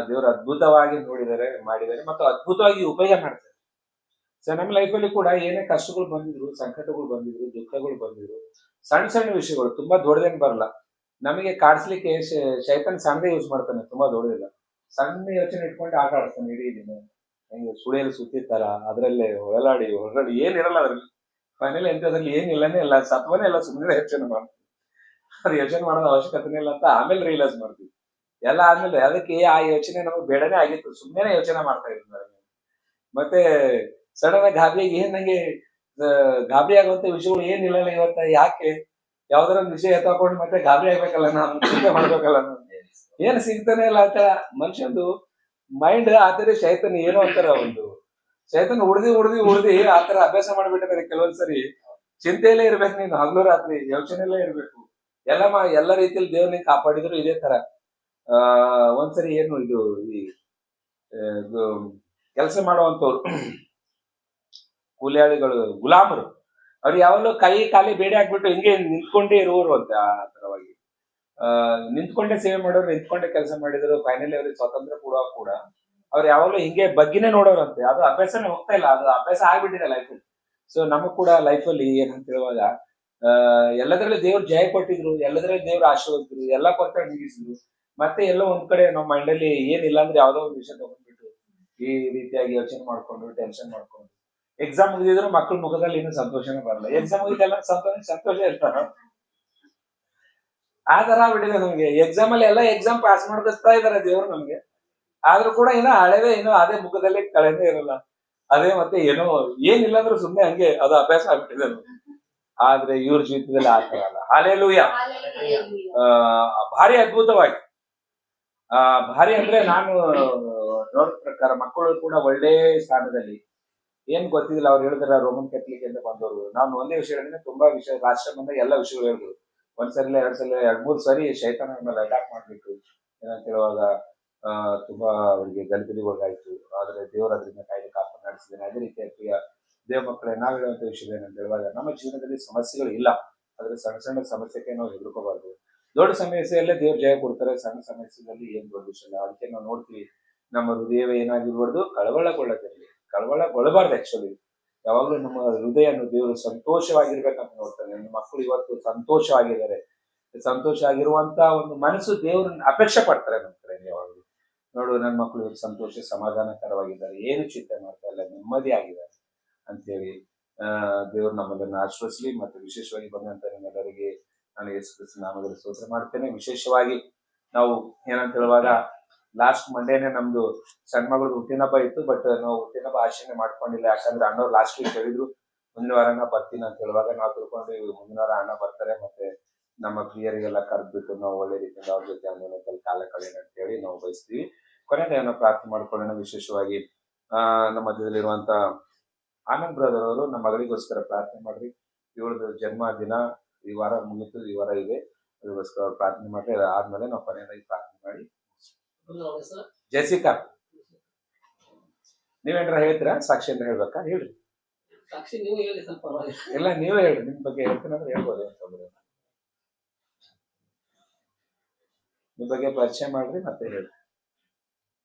ದೇವ್ರ ಅದ್ಭುತವಾಗಿ ನೋಡಿದ್ದಾರೆ, ಮಾಡಿದ್ದಾರೆ, ಮತ್ತು ಅದ್ಭುತವಾಗಿ ಉಪಯೋಗ ಮಾಡ್ತಾರೆ. ಸೊ ನಮ್ಮ ಲೈಫಲ್ಲಿ ಕೂಡ ಏನೇ ಕಷ್ಟಗಳು ಬಂದಿದ್ರು, ಸಂಕಟಗಳು ಬಂದಿದ್ರು, ದುಃಖಗಳು ಬಂದಿದ್ರು, ಸಣ್ಣ ಸಣ್ಣ ವಿಷಯಗಳು, ತುಂಬಾ ದೊಡ್ಡದೇನು ಬರಲ್ಲ ನಮಗೆ ಕಾಡ್ಸ್ಲಿಕ್ಕೆ. ಶೈತಾನ್ ಸಣ್ಣದೇ ಯೂಸ್ ಮಾಡ್ತಾನೆ, ತುಂಬಾ ದೊಡ್ಡದಿಲ್ಲ. ಸಣ್ಣ ಯೋಚನೆ ಇಟ್ಕೊಂಡು ಆಟ ಆಡ್ತಾನೆ ಇಡೀ ದಿನ. ಹೆಂಗೆ ಸುಳಿಯಲ್ಲಿ ಸುತ್ತಿರ್ತಾರ, ಅದ್ರಲ್ಲೇ ಹೊಳಲಾಡಿ ಏನಿರಲ್ಲ ಅದ್ರಲ್ಲಿ. ಫೈನಲ್ ಎಂತದ್ರಲ್ಲಿ ಏನಿಲ್ಲನೇ ಇಲ್ಲ, ಸತ್ವನೇ ಇಲ್ಲ, ಸುಮ್ಮನೆ ಯೋಚನೆ ಮಾಡ್ತೀವಿ. ಅದು ಯೋಚನೆ ಮಾಡೋದು ಅವಶ್ಯಕತೆನೇ ಇಲ್ಲ ಅಂತ ಆಮೇಲೆ ರಿಯಲೈಸ್ ಮಾಡ್ತೀವಿ. ಎಲ್ಲ ಆದ್ಮೇಲೆ ಅದಕ್ಕೆ ಆ ಯೋಚನೆ ನಮಗೆ ಬೇಡನೇ ಆಗಿತ್ತು, ಸುಮ್ಮನೆ ಯೋಚನೆ ಮಾಡ್ತಾ ಇದ್ವಿ. ಮತ್ತೆ ಸಡನ್ ಆಗಿ ಗಾಬರಿ ಏನ್ ನಂಗೆ ಗಾಬರಿ ಆಗುವಂತ ವಿಷಯಗಳು ಏನಿಲ್ಲ ಇವತ್ತ, ಯಾಕೆ ಯಾವ್ದಾರ ಒಂದು ವಿಷಯ ಎತ್ತಾಕೊಂಡು ಮತ್ತೆ ಗಾಬರಿ ಆಗ್ಬೇಕಲ್ಲ, ನಾನು ಚಿಂತೆ ಮಾಡ್ಬೇಕಲ್ಲ, ನಾನು ಏನ್ ಸಿಗ್ತಾನೆ ಇಲ್ಲ ಅಂತ ಮನುಷ್ಯಂದು ಮೈಂಡ್ ಆತರ ಶೈತನ್ ಏನೋ ಅಂತಾರ ಒಂದು ಶೈತನ್ ಉಡ್ದಿ ಆತರ ಅಭ್ಯಾಸ ಮಾಡ್ಬಿಟ್ಟಿದ್ದಾರೆ. ಕೆಲವೊಂದ್ಸರಿ ಚಿಂತೆಯಲ್ಲೇ ಇರ್ಬೇಕು ನೀನು, ಹಗಲು ರಾತ್ರಿ ಯೋಚನೆಯಲ್ಲೇ ಇರ್ಬೇಕು. ಎಲ್ಲ ರೀತಿಯಲ್ಲಿ ದೇವ್ರನ್ನ ಕಾಪಾಡಿದ್ರು ಇದೇ ತರ. ಒಂದ್ಸರಿ ಏನು ಇದು ಈ ಕೆಲಸ ಮಾಡುವಂತವ್ರು ಕೂಲಿಯಾಳಿಗಳು, ಗುಲಾಮರು, ಅವ್ರು ಯಾವಾಗಲೂ ಕೈ ಕಾಲಿ ಬೇಡಿ ಹಾಕ್ಬಿಟ್ಟು ಹಿಂಗೆ ನಿಂತ್ಕೊಂಡೇ ಇರುವರು ಅಂತ. ಆ ತರವಾಗಿ ನಿಂತ್ಕೊಂಡೇ ಸೇವೆ ಮಾಡೋರು, ನಿಂತ್ಕೊಂಡೇ ಕೆಲಸ ಮಾಡಿದ್ರು. ಫೈನಲಿ ಅವ್ರಿಗೆ ಸ್ವಾತಂತ್ರ್ಯ ಕೊಡುವಾಗ ಕೂಡ ಅವ್ರು ಯಾವಾಗಲೂ ಹಿಂಗೆ ಬಗ್ಗಿನೇ ನೋಡೋರಂತೆ. ಅದು ಅಭ್ಯಾಸನೇ ಹೋಗ್ತಾ ಇಲ್ಲ, ಅದು ಅಭ್ಯಾಸ ಆಗ್ಬಿಟ್ಟಿದೆ ಲೈಫಲ್ಲಿ. ಸೊ ನಮಗ್ ಕೂಡ ಲೈಫಲ್ಲಿ ಏನಂತ ಹೇಳುವಾಗ ಎಲ್ಲದರಲ್ಲಿ ದೇವ್ರು ಜಯ ಕೊಟ್ಟಿದ್ರು, ಎಲ್ಲದರಲ್ಲಿ ದೇವ್ರು ಆಶೀರ್ವದಿಸಿದ್ರು, ಎಲ್ಲಾ ಕೊರತೆ ನೀಗಿಸಿದ್ರು. ಮತ್ತೆ ಎಲ್ಲೋ ಒಂದ್ ಕಡೆ ನಮ್ಮ ಮೈಂಡಲ್ಲಿ ಏನಿಲ್ಲ ಅಂದ್ರೆ ಯಾವ್ದೋ ಒಂದು ವಿಷಯ ತಗೊಂಡ್ಬಿಟ್ಟು ಈ ರೀತಿಯಾಗಿ ಯೋಚನೆ ಮಾಡ್ಕೊಂಡು ಟೆನ್ಷನ್ ಮಾಡ್ಕೊಂಡು ಎಕ್ಸಾಮ್ ಮುಗಿದಿದ್ರು ಮಕ್ಕಳ ಮುಖದಲ್ಲಿ ಇನ್ನೂ ಸಂತೋಷನೇ ಬರಲ್ಲ. ಎಕ್ಸಾಮ್ ಮುಗಿದೆಲ್ಲ ಸಂತೋಷ ಇರ್ತಾರ, ಆ ತರ ಆಗ್ಬಿಟ್ಟಿದೆ ನಮ್ಗೆ. ಎಕ್ಸಾಮ್ ಅಲ್ಲಿ ಎಲ್ಲ ಎಕ್ಸಾಮ್ ಪಾಸ್ ಮಾಡ್ತಾ ಇದಾರೆ ದೇವ್ರು ನಮ್ಗೆ, ಆದ್ರೂ ಕೂಡ ಏನೋ ಹಳೆದೇ, ಏನೋ ಅದೇ ಮುಖದಲ್ಲಿ ಕಳೆದೇ ಇರಲ್ಲ. ಅದೇ ಮತ್ತೆ ಏನೋ ಏನಿಲ್ಲ ಅಂದ್ರೆ ಸುಮ್ನೆ ಹಂಗೆ ಅದು ಅಭ್ಯಾಸ ಆಗ್ಬಿಟ್ಟಿದೆ. ಆದ್ರೆ ಇವ್ರ ಜೀವಿತದಲ್ಲಿ ಆ ತರ ಅಲ್ಲ. ಹಾಲೆಲೂಯಾ. ಭಾರಿ ಅದ್ಭುತವಾಗಿ ಭಾರಿ ಅಂದ್ರೆ ನಾನು ನೋಡಿದ ಪ್ರಕಾರ ಮಕ್ಕಳು ಕೂಡ ಒಳ್ಳೆ ಸ್ಥಾನದಲ್ಲಿ. ಏನ್ ಗೊತ್ತಿಲ್ಲ, ಅವ್ರು ಹೇಳಿದ್ರ ರೋಮನ್ ಕ್ಯಾಥಲಿಕ್ ಅಂತ ಬಂದವರು. ನಾನು ಒಂದೇ ವಿಷಯ ಹೇಳಿದ್ರೆ ತುಂಬಾ ವಿಷಯ, ರಾಷ್ಟ್ರ ಬಂದಾಗ ಎಲ್ಲ ವಿಷಯಗಳು ಹೇಳಿದ್ರು. ಒಂದ್ಸರಿ 2-3 ಸರಿ ಶೈತಾನ ಮೇಲೆ ಅಟ್ಯಾಕ್ ಮಾಡ್ಬಿಟ್ಟು ಏನಂತ ಹೇಳುವಾಗ ತುಂಬಾ ಅವ್ರಿಗೆ ಗಲಿಬಿಲಿಗೊಳಗಾಯ್ತು. ಆದ್ರೆ ದೇವರು ಅದರಿಂದ ಕಾಯ್ದೆ ಕಾಪಾಡಿ ನಡೆಸಿದ್ದೇನೆ. ಅದೇ ರೀತಿಯಾಗಿ ದೇವ ಮಕ್ಕಳೇ, ನಾವ್ ಹೇಳುವಂತ ವಿಷಯ ಏನಂತ ಹೇಳುವಾಗ ನಮ್ಮ ಜೀವನದಲ್ಲಿ ಸಮಸ್ಯೆಗಳು ಇಲ್ಲ, ಆದ್ರೆ ಸಣ್ಣ ಸಣ್ಣ ಸಮಸ್ಯೆಗೆ ನಾವು ಹೆದರ್ಕೋಬಾರ್ದು. ದೊಡ್ಡ ಸಮಸ್ಯೆಯಲ್ಲೇ ದೇವ್ರು ಜಯ ಕೊಡ್ತಾರೆ, ಸಣ್ಣ ಸಮಸ್ಯೆಯಲ್ಲಿ ಏನ್ ದೊಡ್ಡ ವಿಷಯ ಇಲ್ಲ. ಅದಕ್ಕೆ ನಾವು ನೋಡ್ತೀವಿ, ನಮ್ಮ ಹೃದಯವೇ ಏನಾಗಿರ್ಬಾರ್ದು, ಕಳವಳಗೊಳ್ಳದಿರಲಿ. ಕಳವಳಗೊಳ್ಳಬಾರ್ದು. ಆಕ್ಚುಲಿ ಯಾವಾಗ್ಲೂ ನಮ್ಮ ಹೃದಯನು ದೇವರು ಸಂತೋಷವಾಗಿರ್ಬೇಕಂತ ನೋಡ್ತಾನೆ. ನನ್ನ ಮಕ್ಕಳು ಇವತ್ತು ಸಂತೋಷವಾಗಿದ್ದಾರೆ, ಸಂತೋಷ ಆಗಿರುವಂತ ಒಂದು ಮನಸ್ಸು ದೇವ್ರನ್ನ ಅಪೇಕ್ಷೆ ಪಡ್ತಾರೆ ನಮ್ಮ ಕಡೆ. ಯಾವಾಗಲೂ ನೋಡು, ನನ್ನ ಮಕ್ಕಳು ಇವತ್ತು ಸಂತೋಷ ಸಮಾಧಾನಕರವಾಗಿದ್ದಾರೆ, ಏನು ಚಿಂತೆ ಮಾಡ್ತಾ ಇಲ್ಲ, ನೆಮ್ಮದಿ ಆಗಿದ್ದಾರೆ ಅಂತೇಳಿ ದೇವ್ರು ನಮ್ಮದನ್ನ ಆಶ್ರಯಿಸಲಿ. ಮತ್ತು ವಿಶೇಷವಾಗಿ ಬಂದಂತ ನಿಮ್ಮೆಲ್ಲರಿಗೆ ನಾನು ಯೇಸು ಕ್ರಿಸ್ತನ ನಾಮದಲ್ಲಿ ಸ್ತೋತ್ರ ಮಾಡ್ತೇನೆ. ವಿಶೇಷವಾಗಿ ನಾವು ಏನಂತ ಹೇಳುವಾಗ ಲಾಸ್ಟ್ ಮಂಡೇನೆ ನಮ್ದು ಸಣ್ಣ ಮಗಳು ಹುಟ್ಟಿನ ಹಬ್ಬ ಇತ್ತು, ಬಟ್ ನಾವು ಹುಟ್ಟಿನ ಹಬ್ಬ ಆಚರಣೆ ಮಾಡ್ಕೊಂಡಿಲ್ಲ. ಯಾಕಂದ್ರೆ ಅಣ್ಣವ್ರು ಲಾಸ್ಟ್ ವೀಕ್ ಹೇಳಿದ್ರು ಮುಂದಿನ ವಾರನ ಬರ್ತೀನಿ ಅಂತ ಹೇಳುವಾಗ ನಾವು ತಿಳ್ಕೊಂಡು ಮುಂದಿನ ವಾರ ಅಣ್ಣ ಬರ್ತಾರೆ, ಮತ್ತೆ ನಮ್ಮ ಪ್ರಿಯರಿಗೆಲ್ಲ ಕರೆದ್ಬಿಟ್ಟು ನಾವು ಒಳ್ಳೆ ರೀತಿಯಿಂದ ಅವ್ರ ಜೊತೆ ಅನ್ಯೋನ್ಯದಲ್ಲಿ ಕಾಲ ಕಳೆಯೋಣ ಅಂತ ಹೇಳಿ ನಾವು ಬಯಸ್ತೀವಿ. ಕೊನೆಯದನ್ನ ಪ್ರಾರ್ಥನೆ ಮಾಡ್ಕೊಳ್ಳೋಣ. ವಿಶೇಷವಾಗಿ ನಮ್ಮ ಮಧ್ಯದಲ್ಲಿರುವಂತ ಆನಂದ್ ಬ್ರದರ್ ಅವರು ನಮ್ಮ ಮಗಳಿಗೋಸ್ಕರ ಪ್ರಾರ್ಥನೆ ಮಾಡ್ರಿ. ಇವಳದು ಜನ್ಮ ದಿನ ಈ ವಾರ ಮುಗಿತು, ಈ ವಾರ ಇದೆ, ಅದಕ್ಕೋಸ್ಕರ ಪ್ರಾರ್ಥನೆ ಮಾಡ್ರಿ. ಆದ್ಮೇಲೆ ನಾವು ಕೊನೆಯದಾಗಿ ಪ್ರಾರ್ಥನೆ ಮಾಡಿ ಜೆಸಿಕಾ, ನೀವೇನ್ರ ಹೇಳ್ತೀರಾ? ಸಾಕ್ಷಿ ಅಂತ ಹೇಳ್ಬೇಕಾ? ಹೇಳ್ರಿ. ಸಾಕ್ಷಿ ನೀವು ಹೇಳಿ ಸ್ವಲ್ಪ. ಇಲ್ಲ, ನೀವೇ ಹೇಳ್ರಿ, ನಿಮ್ ಬಗ್ಗೆ ಹೇಳ್ತೀನಂದ್ರೆ ಹೇಳ್ಬೋದು. ನಿಮ್ ಬಗ್ಗೆ ಪರಿಚಯ ಮಾಡ್ರಿ, ಮತ್ತೆ ಹೇಳ್ರಿ.